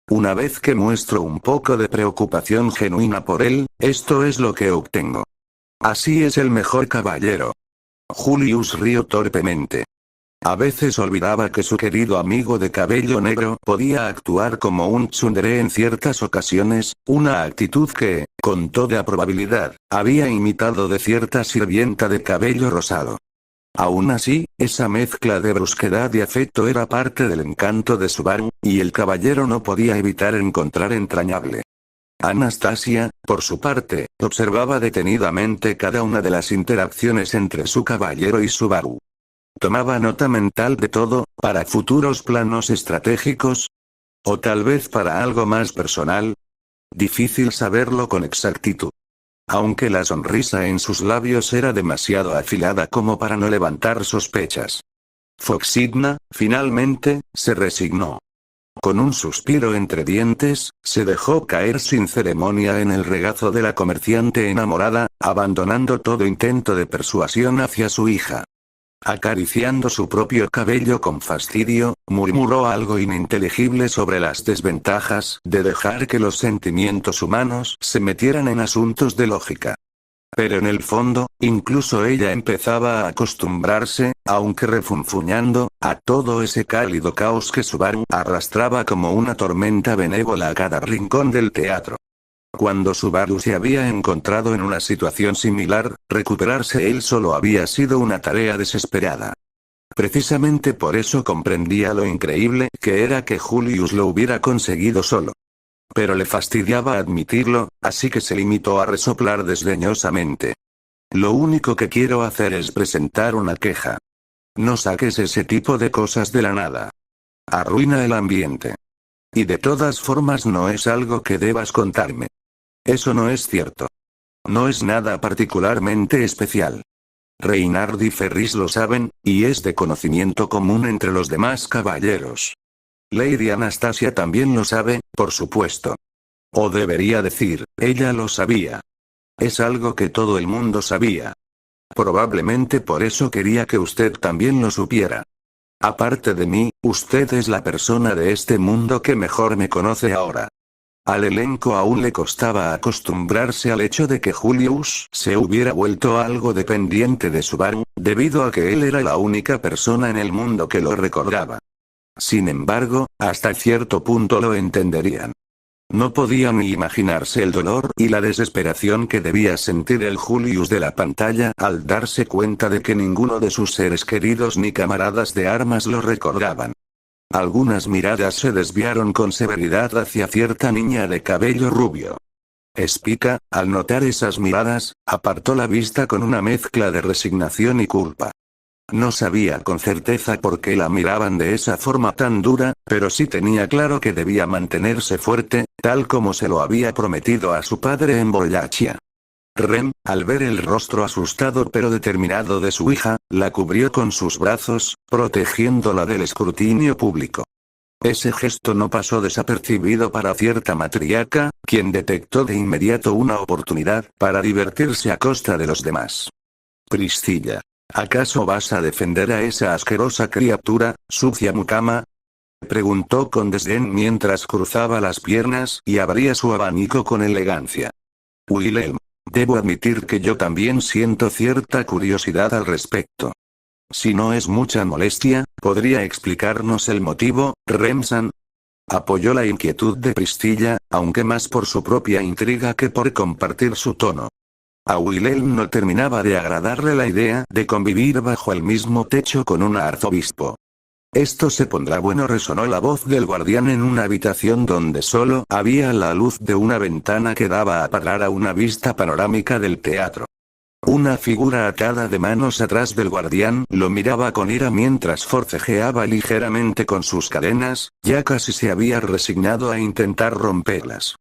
A: Una vez que muestro un poco de preocupación genuina por él, esto es lo que obtengo. Así es el mejor caballero. Julius rió torpemente. A veces olvidaba que su querido amigo de cabello negro podía actuar como un tsundere en ciertas ocasiones, una actitud que, con toda probabilidad, había imitado de cierta sirvienta de cabello rosado. Aún así, esa mezcla de brusquedad y afecto era parte del encanto de Subaru, y el caballero no podía evitar encontrar entrañable. Anastasia, por su parte, observaba detenidamente cada una de las interacciones entre su caballero y Subaru. Tomaba nota mental de todo, para futuros planos estratégicos. ¿O tal vez para algo más personal? Difícil saberlo con exactitud. Aunque la sonrisa en sus labios era demasiado afilada como para no levantar sospechas. Foxigna, finalmente, se resignó. Con un suspiro entre dientes, se dejó caer sin ceremonia en el regazo de la comerciante enamorada, abandonando todo intento de persuasión hacia su hija. Acariciando su propio cabello con fastidio, murmuró algo ininteligible sobre las desventajas de dejar que los sentimientos humanos se metieran en asuntos de lógica. Pero en el fondo, incluso ella empezaba a acostumbrarse, aunque refunfuñando, a todo ese cálido caos que Subaru arrastraba como una tormenta benévola a cada rincón del teatro. Cuando Subaru se había encontrado en una situación similar, recuperarse él solo había sido una tarea desesperada. Precisamente por eso comprendía lo increíble que era que Julius lo hubiera conseguido solo. Pero le fastidiaba admitirlo, así que se limitó a resoplar desdeñosamente. Lo único que quiero hacer es presentar una queja. No saques ese tipo de cosas de la nada. Arruina el ambiente. Y de todas formas no es algo que debas contarme. Eso no es cierto. No es nada particularmente especial. Reynard y Ferris lo saben, y es de conocimiento común entre los demás caballeros. Lady Anastasia también lo sabe, por supuesto. O debería decir, ella lo sabía. Es algo que todo el mundo sabía. Probablemente por eso quería que usted también lo supiera. Aparte de mí, usted es la persona de este mundo que mejor me conoce ahora. Al elenco aún le costaba acostumbrarse al hecho de que Julius se hubiera vuelto algo dependiente de Subaru, debido a que él era la única persona en el mundo que lo recordaba. Sin embargo, hasta cierto punto lo entenderían. No podían ni imaginarse el dolor y la desesperación que debía sentir el Julius de la pantalla al darse cuenta de que ninguno de sus seres queridos ni camaradas de armas lo recordaban. Algunas miradas se desviaron con severidad hacia cierta niña de cabello rubio. Spica, al notar esas miradas, apartó la vista con una mezcla de resignación y culpa. No sabía con certeza por qué la miraban de esa forma tan dura, pero sí tenía claro que debía mantenerse fuerte, tal como se lo había prometido a su padre en Wallachia. Rem, al ver el rostro asustado pero determinado de su hija, la cubrió con sus brazos, protegiéndola del escrutinio público. Ese gesto no pasó desapercibido para cierta matriarca, quien detectó de inmediato una oportunidad para divertirse a costa de los demás. Priscilla, ¿acaso vas a defender a esa asquerosa criatura, sucia mucama? Preguntó con desdén mientras cruzaba las piernas y abría su abanico con elegancia. Wilhelm. Debo admitir que yo también siento cierta curiosidad al respecto. Si no es mucha molestia, ¿podría explicarnos el motivo, Remsan? Apoyó la inquietud de Priscilla, aunque más por su propia intriga que por compartir su tono. A Wilhelm no terminaba de agradarle la idea de convivir bajo el mismo techo con un arzobispo. Esto se pondrá bueno, resonó la voz del guardián en una habitación donde solo había la luz de una ventana que daba a parar a una vista panorámica del teatro. Una figura atada de manos atrás del guardián lo miraba con ira mientras forcejeaba ligeramente con sus cadenas, ya casi se había resignado a intentar romperlas.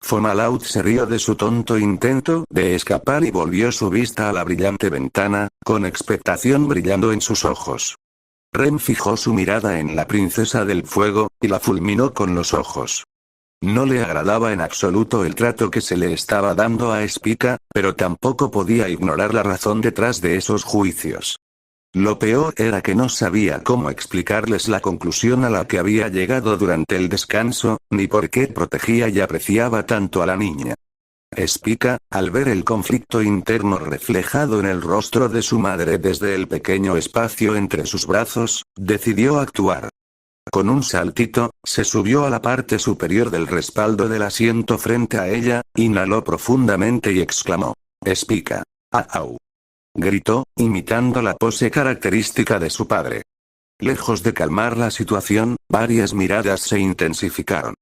A: Fomalaut se rió de su tonto intento de escapar y volvió su vista a la brillante ventana, con expectación brillando en sus ojos. Rem fijó su mirada en la princesa del fuego, y la fulminó con los ojos. No le agradaba en absoluto el trato que se le estaba dando a Spica, pero tampoco podía ignorar la razón detrás de esos juicios. Lo peor era que no sabía cómo explicarles la conclusión a la que había llegado durante el descanso, ni por qué protegía y apreciaba tanto a la niña. Spica, al ver el conflicto interno reflejado en el rostro de su madre desde el pequeño espacio entre sus brazos, decidió actuar. Con un saltito, se subió a la parte superior del respaldo del asiento frente a ella, inhaló profundamente y exclamó: «Spica. ¡Au!». Gritó, imitando la pose característica de su padre. Lejos de calmar la situación, varias miradas se intensificaron.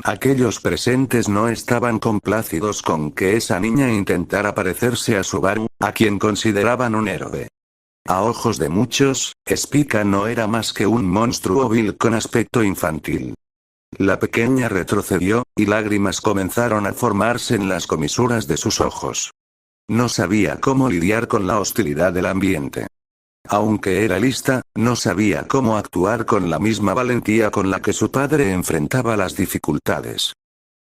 A: Aquellos presentes no estaban complácidos con que esa niña intentara parecerse a Subaru, a quien consideraban un héroe. A ojos de muchos, Spica no era más que un monstruo vil con aspecto infantil. La pequeña retrocedió, y lágrimas comenzaron a formarse en las comisuras de sus ojos. No sabía cómo lidiar con la hostilidad del ambiente. Aunque era lista, no sabía cómo actuar con la misma valentía con la que su padre enfrentaba las dificultades.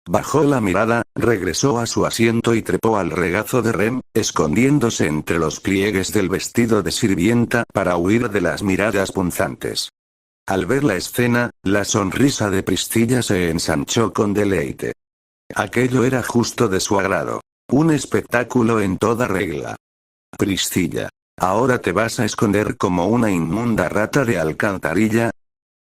A: Bajó la mirada, regresó a su asiento y trepó al regazo de Rem, escondiéndose entre los pliegues del vestido de sirvienta para huir de las miradas punzantes. Al ver la escena, la sonrisa de Priscilla se ensanchó con deleite. Aquello era justo de su agrado. Un espectáculo en toda regla. «Priscilla. ¿Ahora te vas a esconder como una inmunda rata de alcantarilla?».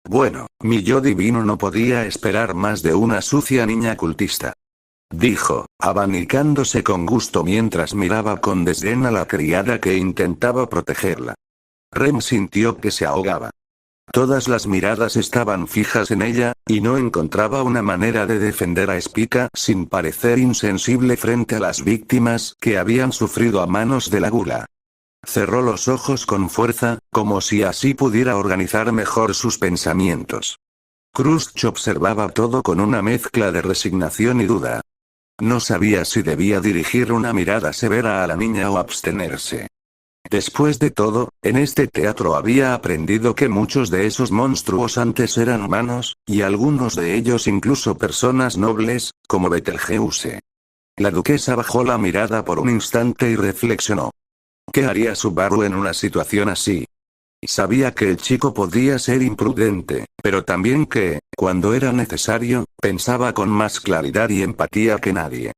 A: Bueno, mi yo divino no podía esperar más de una sucia niña cultista. Dijo, abanicándose con gusto mientras miraba con desdén a la criada que intentaba protegerla. Rem sintió que se ahogaba. Todas las miradas estaban fijas en ella, y no encontraba una manera de defender a Spica sin parecer insensible frente a las víctimas que habían sufrido a manos de la gula. Cerró los ojos con fuerza, como si así pudiera organizar mejor sus pensamientos. Krusty observaba todo con una mezcla de resignación y duda. No sabía si debía dirigir una mirada severa a la niña o abstenerse. Después de todo, en este teatro había aprendido que muchos de esos monstruos antes eran humanos, y algunos de ellos incluso personas nobles, como Betelgeuse. La duquesa bajó la mirada por un instante y reflexionó. ¿Qué haría Subaru en una situación así? Sabía que el chico podía ser imprudente, pero también que, cuando era necesario, pensaba con más claridad y empatía que nadie.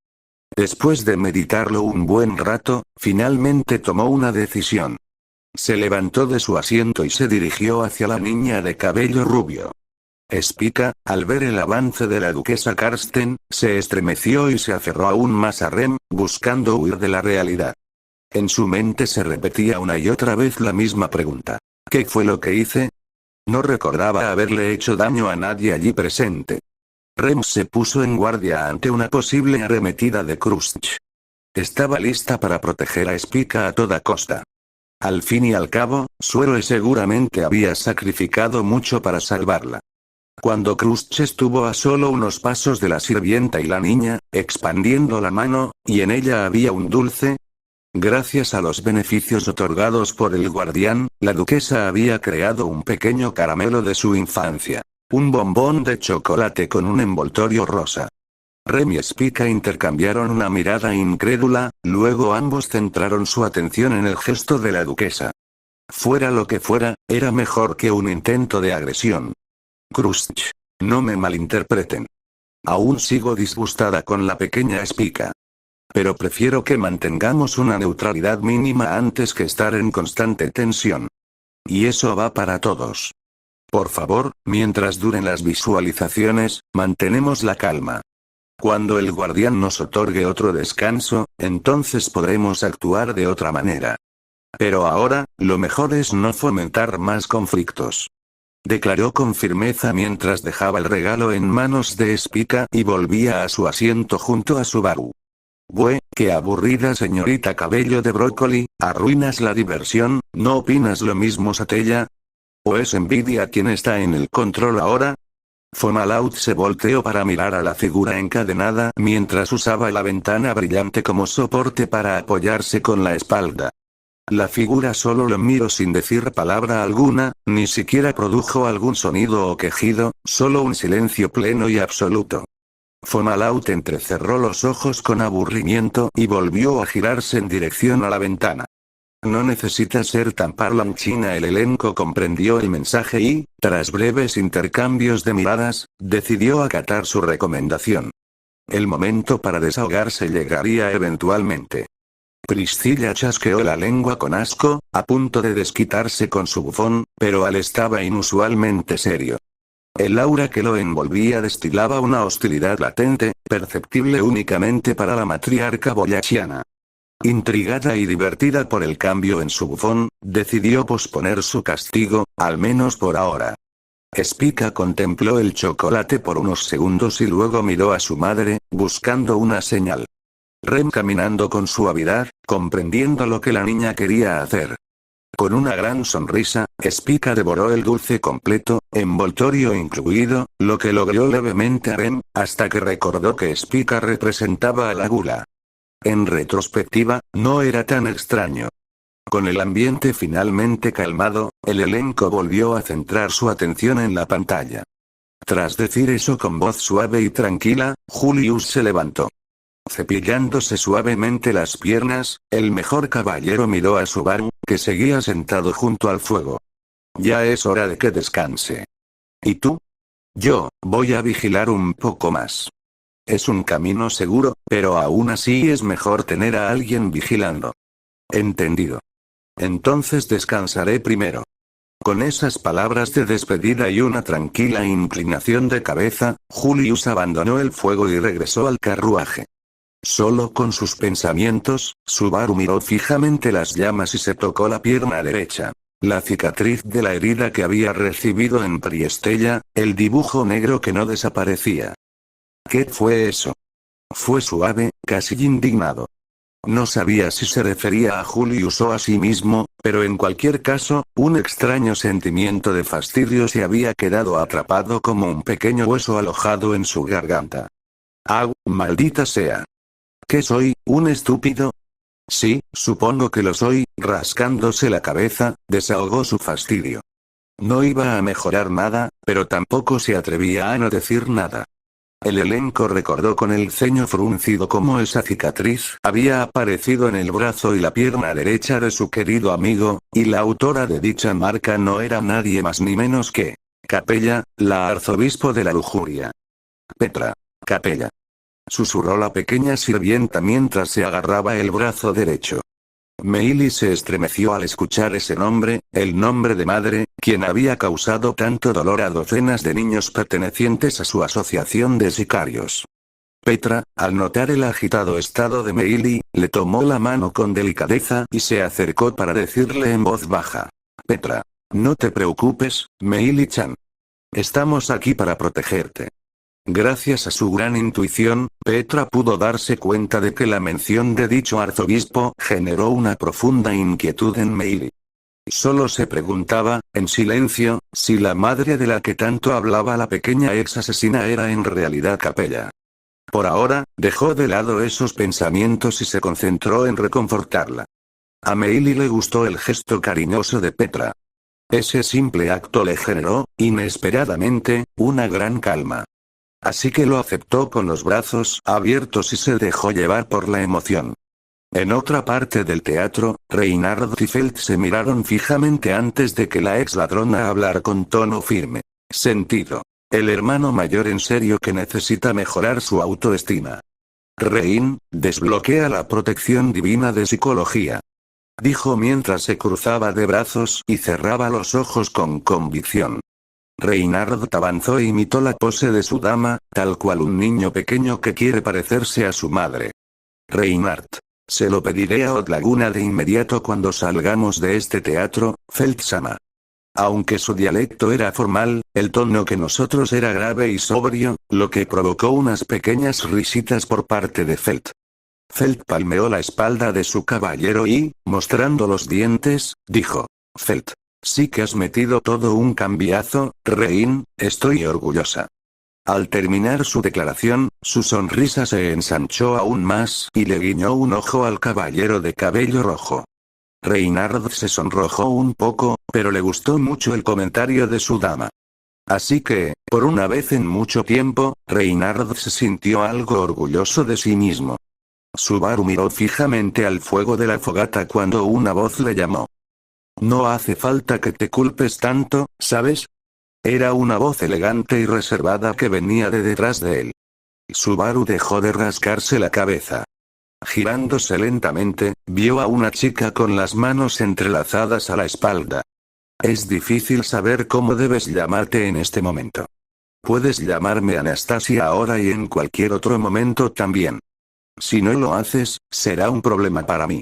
A: Después de meditarlo un buen rato, finalmente tomó una decisión. Se levantó de su asiento y se dirigió hacia la niña de cabello rubio. Spica, al ver el avance de la duquesa Karsten, se estremeció y se aferró aún más a Rem, buscando huir de la realidad. En su mente se repetía una y otra vez la misma pregunta. ¿Qué fue lo que hice? No recordaba haberle hecho daño a nadie allí presente. Rem se puso en guardia ante una posible arremetida de Krusty. Estaba lista para proteger a Spica a toda costa. Al fin y al cabo, su héroe seguramente había sacrificado mucho para salvarla. Cuando Krusty estuvo a solo unos pasos de la sirvienta y la niña, expandiendo la mano, y en ella había un dulce. Gracias a los beneficios otorgados por el guardián, la duquesa había creado un pequeño caramelo de su infancia. Un bombón de chocolate con un envoltorio rosa. Rem y Spica intercambiaron una mirada incrédula, luego ambos centraron su atención en el gesto de la duquesa. Fuera lo que fuera, era mejor que un intento de agresión. Krusty. No me malinterpreten. Aún sigo disgustada con la pequeña Spica. Pero prefiero que mantengamos una neutralidad mínima antes que estar en constante tensión. Y eso va para todos. Por favor, mientras duren las visualizaciones, mantenemos la calma. Cuando el guardián nos otorgue otro descanso, entonces podremos actuar de otra manera. Pero ahora, lo mejor es no fomentar más conflictos. Declaró con firmeza mientras dejaba el regalo en manos de Spica y volvía a su asiento junto a Subaru. Bue, qué aburrida señorita cabello de brócoli, arruinas la diversión, ¿no opinas lo mismo Satella? ¿O es envidia quien está en el control ahora? Fomalaut se volteó para mirar a la figura encadenada mientras usaba la ventana brillante como soporte para apoyarse con la espalda. La figura solo lo miró sin decir palabra alguna, ni siquiera produjo algún sonido o quejido, solo un silencio pleno y absoluto. Fomalaut entrecerró los ojos con aburrimiento y volvió a girarse en dirección a la ventana. No necesita ser tan parlanchina. El elenco comprendió el mensaje y, tras breves intercambios de miradas, decidió acatar su recomendación. El momento para desahogarse llegaría eventualmente. Priscilla chasqueó la lengua con asco, a punto de desquitarse con su bufón, pero Al estaba inusualmente serio. El aura que lo envolvía destilaba una hostilidad latente, perceptible únicamente para la matriarca boyachiana. Intrigada y divertida por el cambio en su bufón, decidió posponer su castigo, al menos por ahora. Spica contempló el chocolate por unos segundos y luego miró a su madre, buscando una señal. Rem caminando con suavidad, comprendiendo lo que la niña quería hacer. Con una gran sonrisa, Spica devoró el dulce completo, envoltorio incluido, lo que logró levemente a Rem, hasta que recordó que Spica representaba a la gula. En retrospectiva, no era tan extraño. Con el ambiente finalmente calmado, el elenco volvió a centrar su atención en la pantalla. Tras decir eso con voz suave y tranquila, Julius se levantó. Cepillándose suavemente las piernas, el mejor caballero miró a Subaru, que seguía sentado junto al fuego. Ya es hora de que descanse. ¿Y tú? Yo, voy a vigilar un poco más. Es un camino seguro, pero aún así es mejor tener a alguien vigilando. Entendido. Entonces descansaré primero. Con esas palabras de despedida y una tranquila inclinación de cabeza, Julius abandonó el fuego y regresó al carruaje. Solo con sus pensamientos, Subaru miró fijamente las llamas y se tocó la pierna derecha. La cicatriz de la herida que había recibido en Priestella, el dibujo negro que no desaparecía. ¿Qué fue eso? Fue suave, casi indignado. No sabía si se refería a Julius o a sí mismo, pero en cualquier caso, un extraño sentimiento de fastidio se había quedado atrapado como un pequeño hueso alojado en su garganta. ¡Au, maldita sea! ¿Qué soy, un estúpido? Sí, supongo que lo soy, rascándose la cabeza, desahogó su fastidio. No iba a mejorar nada, pero tampoco se atrevía a no decir nada. El elenco recordó con el ceño fruncido cómo esa cicatriz había aparecido en el brazo y la pierna derecha de su querido amigo, y la autora de dicha marca no era nadie más ni menos que Capella, la arzobispo de la lujuria. Petra. Capella. Susurró la pequeña sirvienta mientras se agarraba el brazo derecho. Meili se estremeció al escuchar ese nombre, el nombre de madre, quien había causado tanto dolor a docenas de niños pertenecientes a su asociación de sicarios. Petra, al notar el agitado estado de Meili, le tomó la mano con delicadeza y se acercó para decirle en voz baja. Petra. No te preocupes, Meili-chan. Estamos aquí para protegerte. Gracias a su gran intuición, Petra pudo darse cuenta de que la mención de dicho arzobispo generó una profunda inquietud en Meili. Solo se preguntaba, en silencio, si la madre de la que tanto hablaba la pequeña ex asesina era en realidad Capella. Por ahora, dejó de lado esos pensamientos y se concentró en reconfortarla. A Meili le gustó el gesto cariñoso de Petra. Ese simple acto le generó, inesperadamente, una gran calma. Así que lo aceptó con los brazos abiertos y se dejó llevar por la emoción. En otra parte del teatro, Reinhard y Felt se miraron fijamente antes de que la ex ladrona hablara con tono firme. Sentido. El hermano mayor en serio que necesita mejorar su autoestima. Rein, desbloquea la protección divina de psicología. Dijo mientras se cruzaba de brazos y cerraba los ojos con convicción. Reinhard avanzó e imitó la pose de su dama, tal cual un niño pequeño que quiere parecerse a su madre. Reinhard. Se lo pediré a Odd Laguna de inmediato cuando salgamos de este teatro, Felt-sama. Aunque su dialecto era formal, el tono que nosotros era grave y sobrio, lo que provocó unas pequeñas risitas por parte de Felt. Felt palmeó la espalda de su caballero y, mostrando los dientes, dijo. Felt. Sí que has metido todo un cambiazo, Rein, estoy orgullosa. Al terminar su declaración, su sonrisa se ensanchó aún más y le guiñó un ojo al caballero de cabello rojo. Reinhard se sonrojó un poco, pero le gustó mucho el comentario de su dama. Así que, por una vez en mucho tiempo, Reinhard se sintió algo orgulloso de sí mismo. Subaru miró fijamente al fuego de la fogata cuando una voz le llamó. No hace falta que te culpes tanto, ¿sabes? Era una voz elegante y reservada que venía de detrás de él. Subaru dejó de rascarse la cabeza. Girándose lentamente, vio a una chica con las manos entrelazadas a la espalda. Es difícil saber cómo debes llamarte en este momento. Puedes llamarme Anastasia ahora y en cualquier otro momento también. Si no lo haces, será un problema para mí.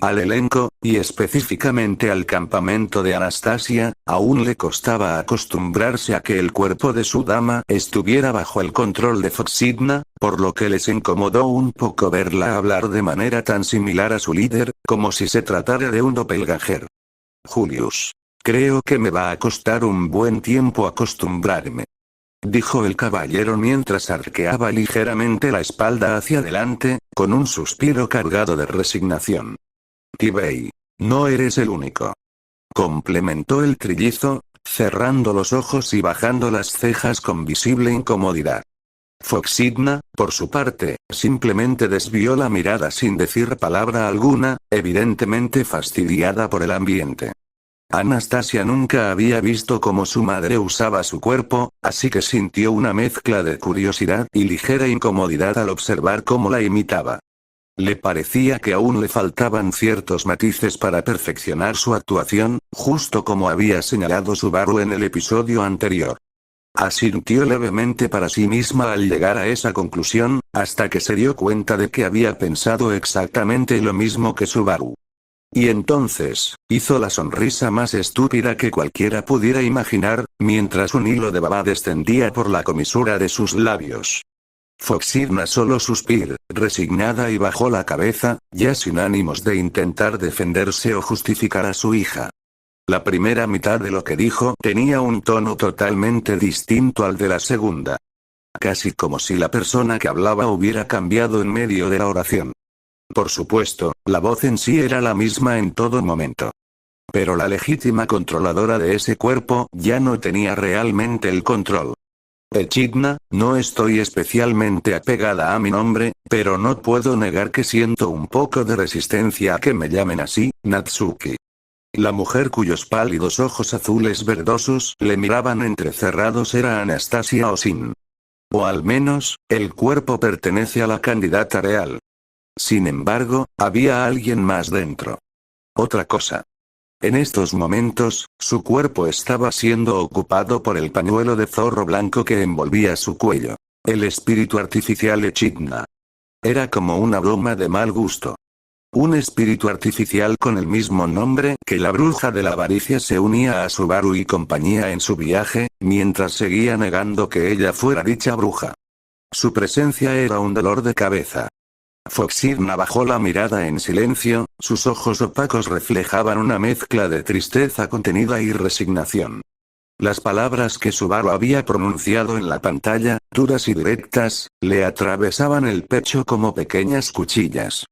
A: Al elenco, y específicamente al campamento de Anastasia, aún le costaba acostumbrarse a que el cuerpo de su dama estuviera bajo el control de Foxidna, por lo que les incomodó un poco verla hablar de manera tan similar a su líder, como si se tratara de un doppelganger. Julius. Creo que me va a costar un buen tiempo acostumbrarme, dijo el caballero mientras arqueaba ligeramente la espalda hacia adelante, con un suspiro cargado de resignación. Tibey. No eres el único. Complementó el trillizo, cerrando los ojos y bajando las cejas con visible incomodidad. Foxidna, por su parte, simplemente desvió la mirada sin decir palabra alguna, evidentemente fastidiada por el ambiente. Anastasia nunca había visto cómo su madre usaba su cuerpo, así que sintió una mezcla de curiosidad y ligera incomodidad al observar cómo la imitaba. Le parecía que aún le faltaban ciertos matices para perfeccionar su actuación, justo como había señalado Subaru en el episodio anterior. Asintió levemente para sí misma al llegar a esa conclusión, hasta que se dio cuenta de que había pensado exactamente lo mismo que Subaru. Y entonces, hizo la sonrisa más estúpida que cualquiera pudiera imaginar, mientras un hilo de baba descendía por la comisura de sus labios. Foxidna solo suspiró, resignada, y bajó la cabeza, ya sin ánimos de intentar defenderse o justificar a su hija. La primera mitad de lo que dijo tenía un tono totalmente distinto al de la segunda. Casi como si la persona que hablaba hubiera cambiado en medio de la oración. Por supuesto, la voz en sí era la misma en todo momento. Pero la legítima controladora de ese cuerpo ya no tenía realmente el control. Echidna, no estoy especialmente apegada a mi nombre, pero no puedo negar que siento un poco de resistencia a que me llamen así, Natsuki. La mujer cuyos pálidos ojos azules verdosos le miraban entrecerrados era Anastasia Osin. O al menos, el cuerpo pertenece a la candidata real. Sin embargo, había alguien más dentro. Otra cosa. En estos momentos, su cuerpo estaba siendo ocupado por el pañuelo de zorro blanco que envolvía su cuello. El espíritu artificial Echidna. Era como una broma de mal gusto. Un espíritu artificial con el mismo nombre que la bruja de la avaricia se unía a Subaru y compañía en su viaje, mientras seguía negando que ella fuera dicha bruja. Su presencia era un dolor de cabeza. Foxidna bajó la mirada en silencio, sus ojos opacos reflejaban una mezcla de tristeza contenida y resignación. Las palabras que Subaru había pronunciado en la pantalla, duras y directas, le atravesaban el pecho como pequeñas cuchillas.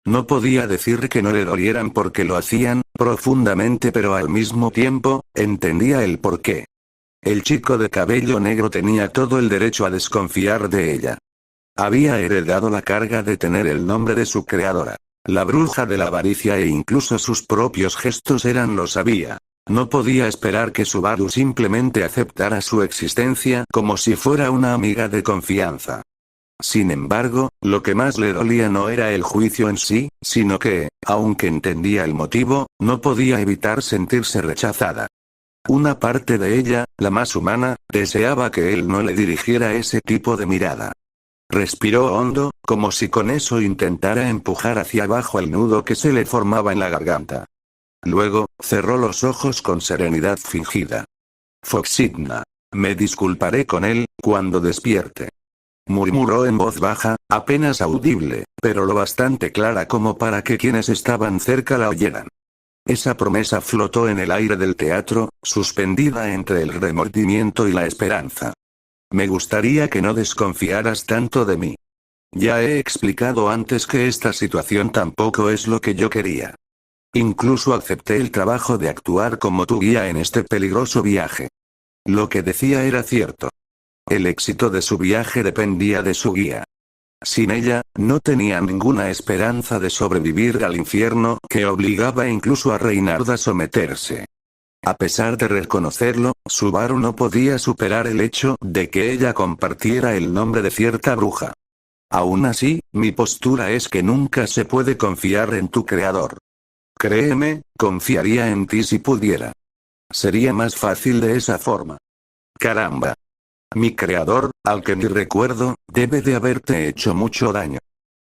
A: No podía decir que no le dolieran porque lo hacían, profundamente, pero al mismo tiempo, entendía el porqué. El chico de cabello negro tenía todo el derecho a desconfiar de ella. Había heredado la carga de tener el nombre de su creadora. La bruja de la avaricia, e incluso sus propios gestos lo sabía. No podía esperar que Subaru simplemente aceptara su existencia como si fuera una amiga de confianza. Sin embargo, lo que más le dolía no era el juicio en sí, sino que, aunque entendía el motivo, no podía evitar sentirse rechazada. Una parte de ella, la más humana, deseaba que él no le dirigiera ese tipo de mirada. Respiró hondo, como si con eso intentara empujar hacia abajo el nudo que se le formaba en la garganta. Luego, cerró los ojos con serenidad fingida. Foxidna. Me disculparé con él, cuando despierte. Murmuró en voz baja, apenas audible, pero lo bastante clara como para que quienes estaban cerca la oyeran. Esa promesa flotó en el aire del teatro, suspendida entre el remordimiento y la esperanza. Me gustaría que no desconfiaras tanto de mí. Ya he explicado antes que esta situación tampoco es lo que yo quería. Incluso acepté el trabajo de actuar como tu guía en este peligroso viaje. Lo que decía era cierto. El éxito de su viaje dependía de su guía. Sin ella, no tenía ninguna esperanza de sobrevivir al infierno que obligaba incluso a Reinhard a someterse. A pesar de reconocerlo, Subaru no podía superar el hecho de que ella compartiera el nombre de cierta bruja. Aún así, mi postura es que nunca se puede confiar en tu creador. Créeme, confiaría en ti si pudiera. Sería más fácil de esa forma. Caramba. Mi creador, al que ni recuerdo, debe de haberte hecho mucho daño.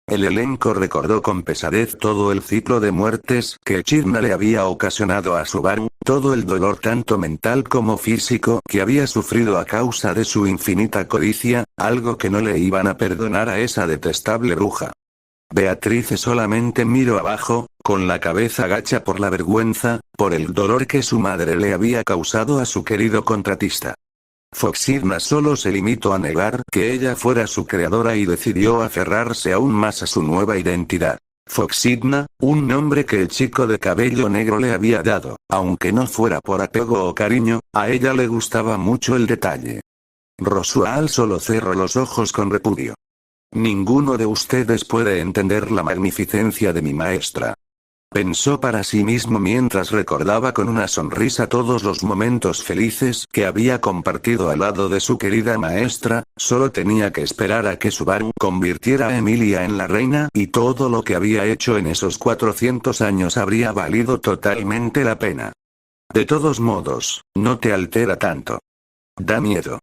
A: El elenco recordó con pesadez todo el ciclo de muertes que Echidna le había ocasionado a Subaru, todo el dolor tanto mental como físico que había sufrido a causa de su infinita codicia, algo que no le iban a perdonar a esa detestable bruja. Beatrice solamente miró abajo, con la cabeza gacha por la vergüenza, por el dolor que su madre le había causado a su querido contratista. Foxidna solo se limitó a negar que ella fuera su creadora y decidió aferrarse aún más a su nueva identidad. Foxidna, un nombre que el chico de cabello negro le había dado, aunque no fuera por apego o cariño, a ella le gustaba mucho el detalle. Rosual solo cerró los ojos con repudio. Ninguno de ustedes puede entender la magnificencia de mi maestra. Pensó para sí mismo mientras recordaba con una sonrisa todos los momentos felices que había compartido al lado de su querida maestra, solo tenía que esperar a que Subaru convirtiera a Emilia en la reina y todo lo que había hecho en esos 400 años habría valido totalmente la pena. De todos modos, no te altera tanto. Da miedo.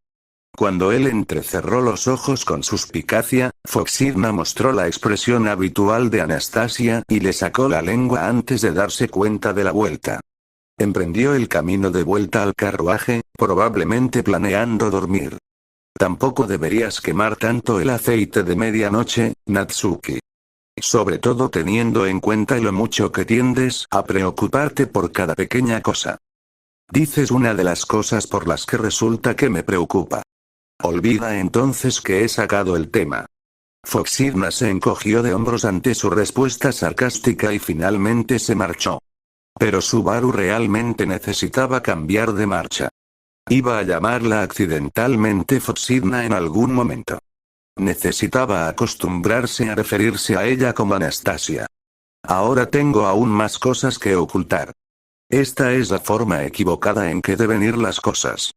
A: Cuando él entrecerró los ojos con suspicacia, Foxidna mostró la expresión habitual de Anastasia y le sacó la lengua antes de darse cuenta de la vuelta. Emprendió el camino de vuelta al carruaje, probablemente planeando dormir. Tampoco deberías quemar tanto el aceite de medianoche, Natsuki. Sobre todo teniendo en cuenta lo mucho que tiendes a preocuparte por cada pequeña cosa. Dices una de las cosas por las que resulta que me preocupa. Olvida entonces que he sacado el tema. Foxidna se encogió de hombros ante su respuesta sarcástica y finalmente se marchó. Pero Subaru realmente necesitaba cambiar de marcha. Iba a llamarla accidentalmente Foxidna en algún momento. Necesitaba acostumbrarse a referirse a ella como Anastasia. Ahora tengo aún más cosas que ocultar. Esta es la forma equivocada en que deben ir las cosas.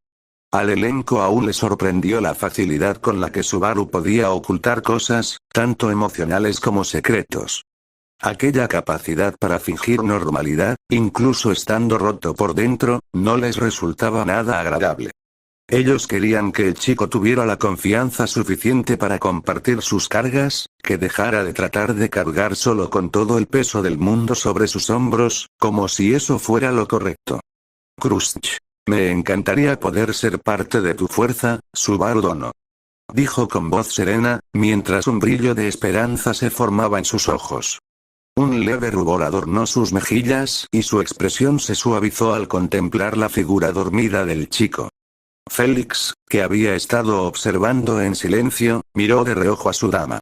A: Al elenco aún le sorprendió la facilidad con la que Subaru podía ocultar cosas, tanto emocionales como secretos. Aquella capacidad para fingir normalidad, incluso estando roto por dentro, no les resultaba nada agradable. Ellos querían que el chico tuviera la confianza suficiente para compartir sus cargas, que dejara de tratar de cargar solo con todo el peso del mundo sobre sus hombros, como si eso fuera lo correcto. Crunch. Me encantaría poder ser parte de tu fuerza, Subaru Dono. Dijo con voz serena, mientras un brillo de esperanza se formaba en sus ojos. Un leve rubor adornó sus mejillas y su expresión se suavizó al contemplar la figura dormida del chico. Félix, que había estado observando en silencio, miró de reojo a su dama.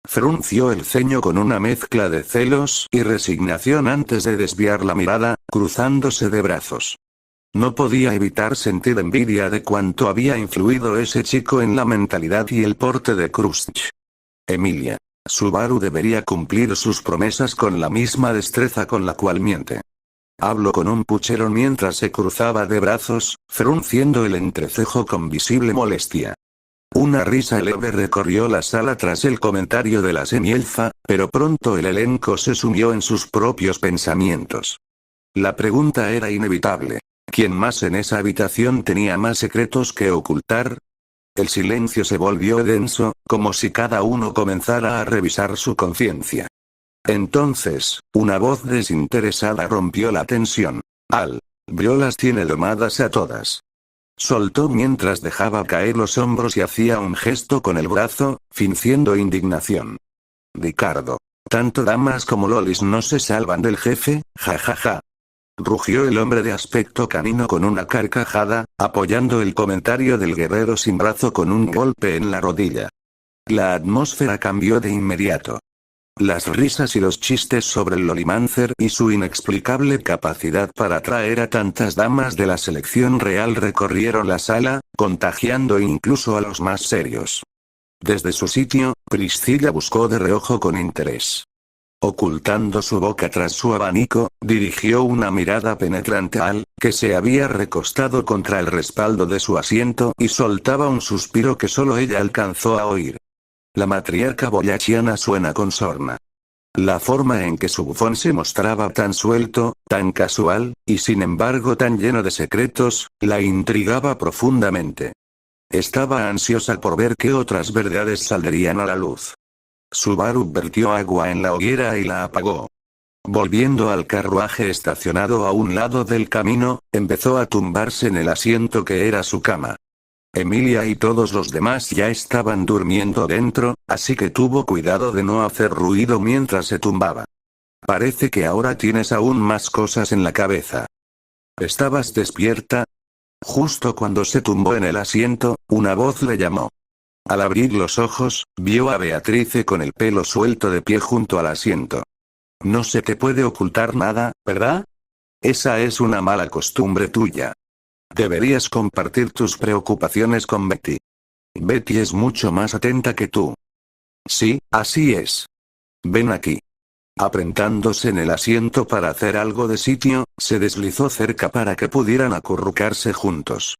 A: Frunció el ceño con una mezcla de celos y resignación antes de desviar la mirada, cruzándose de brazos. No podía evitar sentir envidia de cuánto había influido ese chico en la mentalidad y el porte de Crunch. Emilia. Subaru debería cumplir sus promesas con la misma destreza con la cual miente. Habló con un puchero mientras se cruzaba de brazos, frunciendo el entrecejo con visible molestia. Una risa leve recorrió la sala tras el comentario de la semielfa, pero pronto el elenco se sumió en sus propios pensamientos. La pregunta era inevitable. ¿Quién más en esa habitación tenía más secretos que ocultar? El silencio se volvió denso, como si cada uno comenzara a revisar su conciencia. Entonces, una voz desinteresada rompió la tensión. Brio las tiene domadas a todas. Soltó mientras dejaba caer los hombros y hacía un gesto con el brazo, fingiendo indignación. Ricardo. Tanto damas como lolis no se salvan del jefe, jajaja. Rugió el hombre de aspecto canino con una carcajada, apoyando el comentario del guerrero sin brazo con un golpe en la rodilla. La atmósfera cambió de inmediato. Las risas y los chistes sobre el Lolimancer y su inexplicable capacidad para atraer a tantas damas de la selección real recorrieron la sala, contagiando incluso a los más serios. Desde su sitio, Priscilla buscó de reojo con interés. Ocultando su boca tras su abanico, dirigió una mirada penetrante a Al, que se había recostado contra el respaldo de su asiento y soltaba un suspiro que solo ella alcanzó a oír. La matriarca boyachiana suena con sorna. La forma en que su bufón se mostraba tan suelto, tan casual, y sin embargo tan lleno de secretos, la intrigaba profundamente. Estaba ansiosa por ver qué otras verdades saldrían a la luz. Subaru vertió agua en la hoguera y la apagó. Volviendo al carruaje estacionado a un lado del camino, empezó a tumbarse en el asiento que era su cama. Emilia y todos los demás ya estaban durmiendo dentro, así que tuvo cuidado de no hacer ruido mientras se tumbaba. Parece que ahora tienes aún más cosas en la cabeza. ¿Estabas despierta? Justo cuando se tumbó en el asiento, una voz le llamó. Al abrir los ojos, vio a Beatrice con el pelo suelto de pie junto al asiento. No se te puede ocultar nada, ¿verdad? Esa es una mala costumbre tuya. Deberías compartir tus preocupaciones con Betty. Betty es mucho más atenta que tú. Sí, así es. Ven aquí. Apretándose en el asiento para hacer algo de sitio, se deslizó cerca para que pudieran acurrucarse juntos.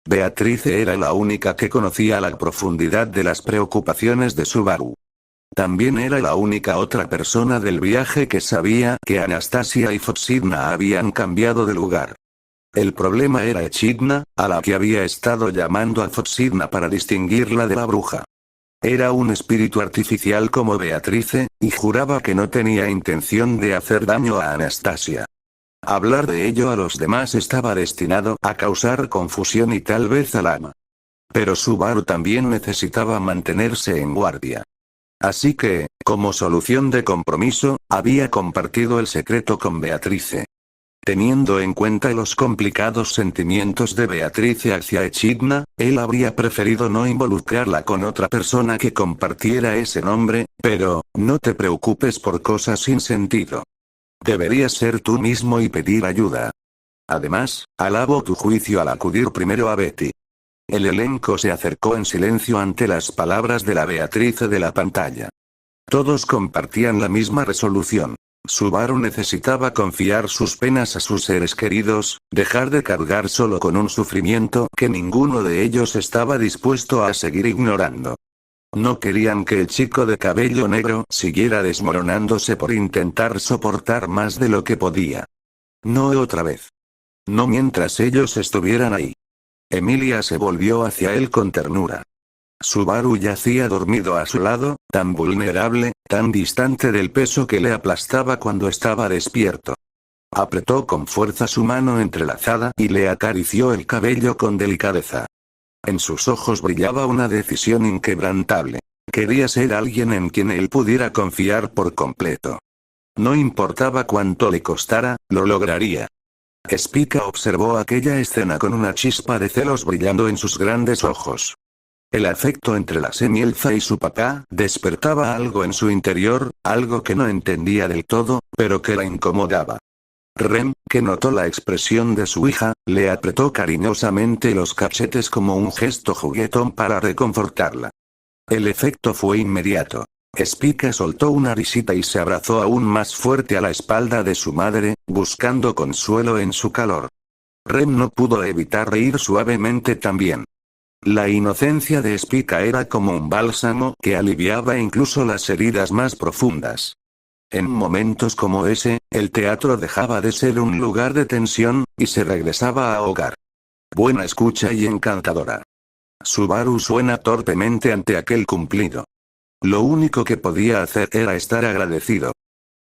A: Beatrice era la única que conocía la profundidad de las preocupaciones de Subaru. También era la única otra persona del viaje que sabía que Anastasia y Foxidna habían cambiado de lugar. El problema era Echidna, a la que había estado llamando a Foxidna para distinguirla de la bruja. Era un espíritu artificial como Beatrice, y juraba que no tenía intención de hacer daño a Anastasia. Hablar de ello a los demás estaba destinado a causar confusión y tal vez alarma. Pero Subaru también necesitaba mantenerse en guardia. Así que, como solución de compromiso, había compartido el secreto con Beatrice. Teniendo en cuenta los complicados sentimientos de Beatrice hacia Echidna, él habría preferido no involucrarla con otra persona que compartiera ese nombre, pero, no te preocupes por cosas sin sentido. Deberías ser tú mismo y pedir ayuda. Además, alabo tu juicio al acudir primero a Betty. El elenco se acercó en silencio ante las palabras de la Beatrice de la pantalla. Todos compartían la misma resolución. Subaru necesitaba confiar sus penas a sus seres queridos, dejar de cargar solo con un sufrimiento que ninguno de ellos estaba dispuesto a seguir ignorando. No querían que el chico de cabello negro siguiera desmoronándose por intentar soportar más de lo que podía. No otra vez. No mientras ellos estuvieran ahí. Emilia se volvió hacia él con ternura. Subaru yacía dormido a su lado, tan vulnerable, tan distante del peso que le aplastaba cuando estaba despierto. Apretó con fuerza su mano entrelazada y le acarició el cabello con delicadeza. En sus ojos brillaba una decisión inquebrantable. Quería ser alguien en quien él pudiera confiar por completo. No importaba cuánto le costara, lo lograría. Spica observó aquella escena con una chispa de celos brillando en sus grandes ojos. El afecto entre la semielfa y su papá despertaba algo en su interior, algo que no entendía del todo, pero que la incomodaba. Rem, que notó la expresión de su hija, le apretó cariñosamente los cachetes como un gesto juguetón para reconfortarla. El efecto fue inmediato. Spica soltó una risita y se abrazó aún más fuerte a la espalda de su madre, buscando consuelo en su calor. Rem no pudo evitar reír suavemente también. La inocencia de Spica era como un bálsamo que aliviaba incluso las heridas más profundas. En momentos como ese, el teatro dejaba de ser un lugar de tensión, y se regresaba a hogar. Buena escucha y encantadora. Subaru suena torpemente ante aquel cumplido. Lo único que podía hacer era estar agradecido.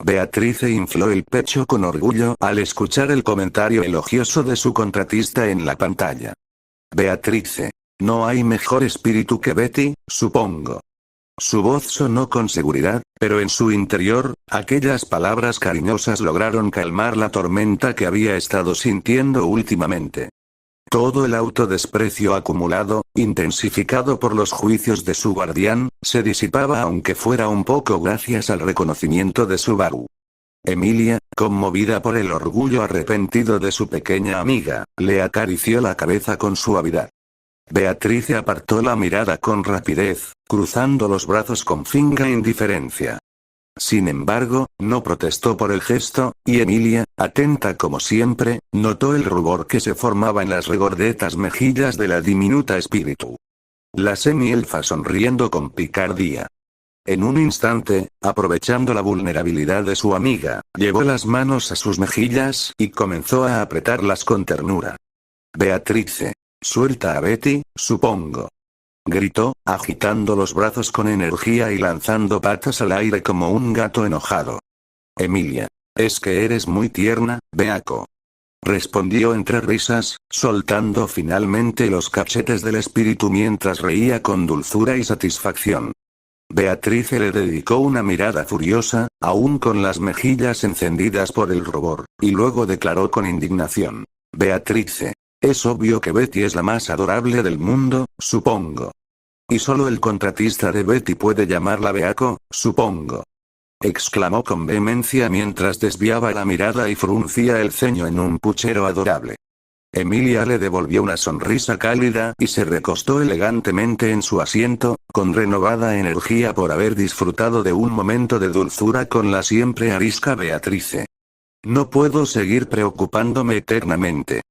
A: Beatrice infló el pecho con orgullo al escuchar el comentario elogioso de su contratista en la pantalla. Beatrice. No hay mejor espíritu que Betty, supongo. Su voz sonó con seguridad, pero en su interior, aquellas palabras cariñosas lograron calmar la tormenta que había estado sintiendo últimamente. Todo el autodesprecio acumulado, intensificado por los juicios de su guardián, se disipaba aunque fuera un poco gracias al reconocimiento de Subaru. Emilia, conmovida por el orgullo arrepentido de su pequeña amiga, le acarició la cabeza con suavidad. Beatrice apartó la mirada con rapidez, cruzando los brazos con finga indiferencia. Sin embargo, no protestó por el gesto, y Emilia, atenta como siempre, notó el rubor que se formaba en las regordetas mejillas de la diminuta espíritu. La semielfa sonriendo con picardía. En un instante, aprovechando la vulnerabilidad de su amiga, llevó las manos a sus mejillas y comenzó a apretarlas con ternura. Beatrice. Suelta a Betty, supongo. Gritó, agitando los brazos con energía y lanzando patas al aire como un gato enojado. Emilia. Es que eres muy tierna, Beaco. Respondió entre risas, soltando finalmente los cachetes del espíritu mientras reía con dulzura y satisfacción. Beatrice le dedicó una mirada furiosa, aún con las mejillas encendidas por el rubor, y luego declaró con indignación. Beatrice. Es obvio que Betty es la más adorable del mundo, supongo. Y solo el contratista de Betty puede llamarla Beaco, supongo. Exclamó con vehemencia mientras desviaba la mirada y fruncía el ceño en un puchero adorable. Emilia le devolvió una sonrisa cálida y se recostó elegantemente en su asiento, con renovada energía por haber disfrutado de un momento de dulzura con la siempre arisca Beatrice. No puedo seguir preocupándome eternamente.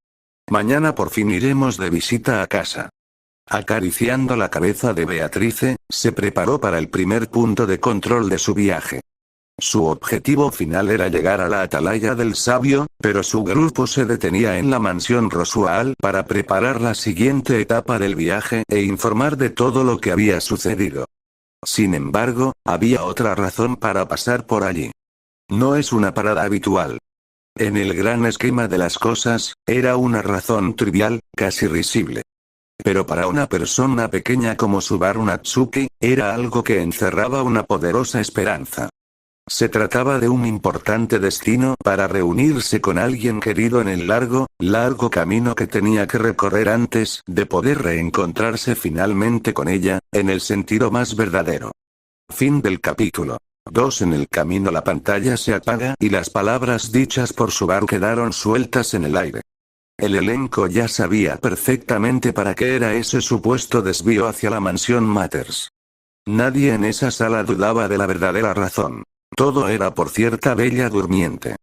A: Mañana por fin iremos de visita a casa. Acariciando la cabeza de Beatrice, se preparó para el primer punto de control de su viaje. Su objetivo final era llegar a la atalaya del sabio, pero su grupo se detenía en la mansión Rosual para preparar la siguiente etapa del viaje e informar de todo lo que había sucedido. Sin embargo, había otra razón para pasar por allí. No es una parada habitual. En el gran esquema de las cosas, era una razón trivial, casi risible. Pero para una persona pequeña como Subaru Natsuki, era algo que encerraba una poderosa esperanza. Se trataba de un importante destino para reunirse con alguien querido en el largo, largo camino que tenía que recorrer antes de poder reencontrarse finalmente con ella, en el sentido más verdadero. Fin del capítulo 2. En el camino la pantalla se apaga y las palabras dichas por Subaru quedaron sueltas en el aire. El elenco ya sabía perfectamente para qué era ese supuesto desvío hacia la mansión Matters. Nadie en esa sala dudaba de la verdadera razón. Todo era por cierta bella durmiente.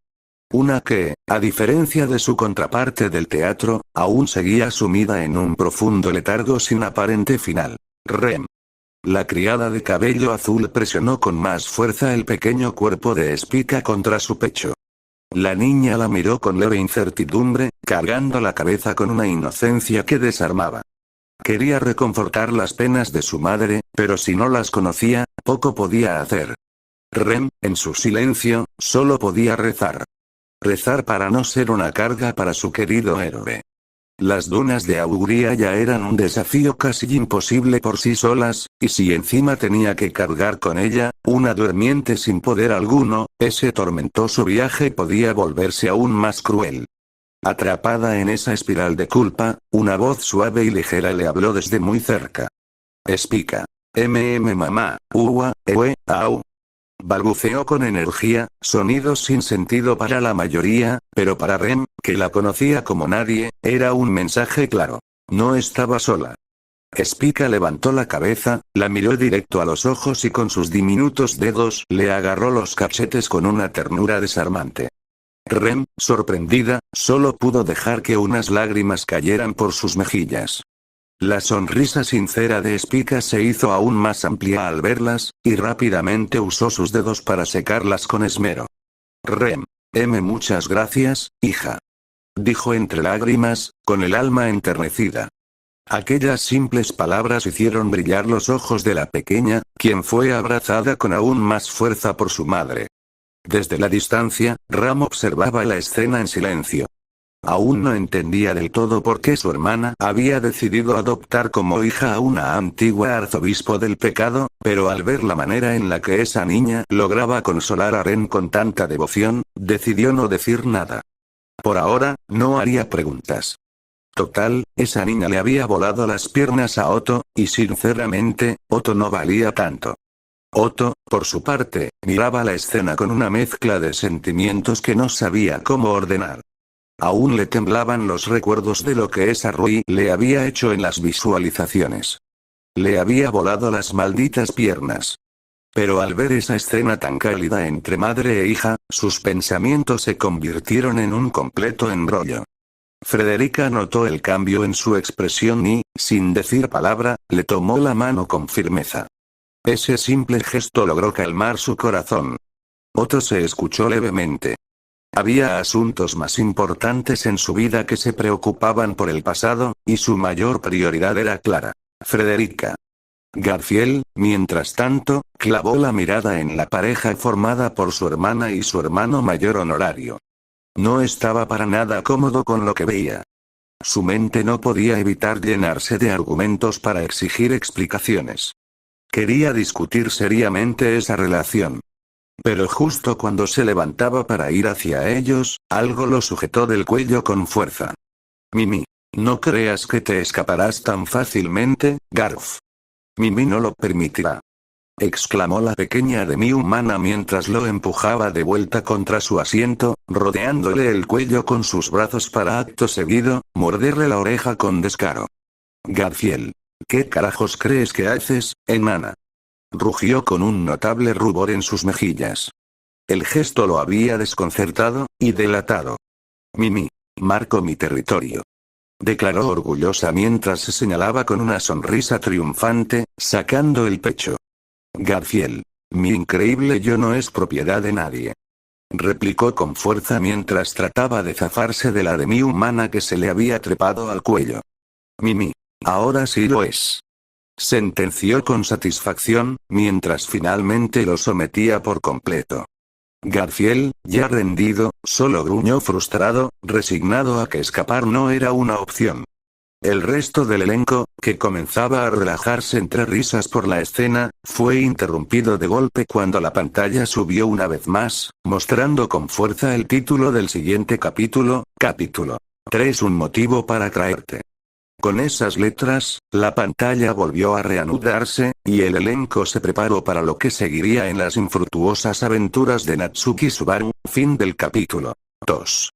A: Una que, a diferencia de su contraparte del teatro, aún seguía sumida en un profundo letargo sin aparente final. Rem. La criada de cabello azul presionó con más fuerza el pequeño cuerpo de Spica contra su pecho. La niña la miró con leve incertidumbre, cargando la cabeza con una inocencia que desarmaba. Quería reconfortar las penas de su madre, pero si no las conocía, poco podía hacer. Rem, en su silencio, solo podía rezar. Rezar para no ser una carga para su querido héroe. Las dunas de Auguría ya eran un desafío casi imposible por sí solas, y si encima tenía que cargar con ella, una durmiente sin poder alguno, ese tormentoso viaje podía volverse aún más cruel. Atrapada en esa espiral de culpa, una voz suave y ligera le habló desde muy cerca. Spica. Mamá, uwa, ewe, au. Balbuceó con energía, sonidos sin sentido para la mayoría, pero para Rem, que la conocía como nadie, era un mensaje claro. No estaba sola. Spica levantó la cabeza, la miró directo a los ojos y con sus diminutos dedos le agarró los cachetes con una ternura desarmante. Rem, sorprendida, solo pudo dejar que unas lágrimas cayeran por sus mejillas. La sonrisa sincera de Spica se hizo aún más amplia al verlas, y rápidamente usó sus dedos para secarlas con esmero. Rem. Muchas gracias, hija. Dijo entre lágrimas, con el alma enternecida. Aquellas simples palabras hicieron brillar los ojos de la pequeña, quien fue abrazada con aún más fuerza por su madre. Desde la distancia, Ram observaba la escena en silencio. Aún no entendía del todo por qué su hermana había decidido adoptar como hija a una antigua arzobispo del pecado, pero al ver la manera en la que esa niña lograba consolar a Ren con tanta devoción, decidió no decir nada. Por ahora, no haría preguntas. Total, esa niña le había volado las piernas a Otto, y sinceramente, Otto no valía tanto. Otto, por su parte, miraba la escena con una mezcla de sentimientos que no sabía cómo ordenar. Aún le temblaban los recuerdos de lo que esa Rui le había hecho en las visualizaciones. Le había volado las malditas piernas. Pero al ver esa escena tan cálida entre madre e hija, sus pensamientos se convirtieron en un completo embrollo. Frederica notó el cambio en su expresión y, sin decir palabra, le tomó la mano con firmeza. Ese simple gesto logró calmar su corazón. Otto se escuchó levemente. Había asuntos más importantes en su vida que se preocupaban por el pasado, y su mayor prioridad era clara. Frederica. Garfield, mientras tanto, clavó la mirada en la pareja formada por su hermana y su hermano mayor honorario. No estaba para nada cómodo con lo que veía. Su mente no podía evitar llenarse de argumentos para exigir explicaciones. Quería discutir seriamente esa relación. Pero justo cuando se levantaba para ir hacia ellos, algo lo sujetó del cuello con fuerza. Mimi. No creas que te escaparás tan fácilmente, Garf. Mimi no lo permitirá. Exclamó la pequeña demi-humana mientras lo empujaba de vuelta contra su asiento, rodeándole el cuello con sus brazos para acto seguido, morderle la oreja con descaro. Garfield. ¿Qué carajos crees que haces, enana? Rugió con un notable rubor en sus mejillas. El gesto lo había desconcertado, y delatado. Mimi. Marco mi territorio. Declaró orgullosa mientras se señalaba con una sonrisa triunfante, sacando el pecho. Garfield. Mi increíble yo no es propiedad de nadie. Replicó con fuerza mientras trataba de zafarse de la demi-humana que se le había trepado al cuello. Mimi. Ahora sí lo es. Sentenció con satisfacción, mientras finalmente lo sometía por completo. Garfield, ya rendido, solo gruñó frustrado, resignado a que escapar no era una opción. El resto del elenco, que comenzaba a relajarse entre risas por la escena, fue interrumpido de golpe cuando la pantalla subió una vez más, mostrando con fuerza el título del siguiente capítulo, capítulo 3 un motivo para traerte. Con esas letras, la pantalla volvió a reanudarse, y el elenco se preparó para lo que seguiría en las infructuosas aventuras de Natsuki Subaru. Fin del capítulo 2.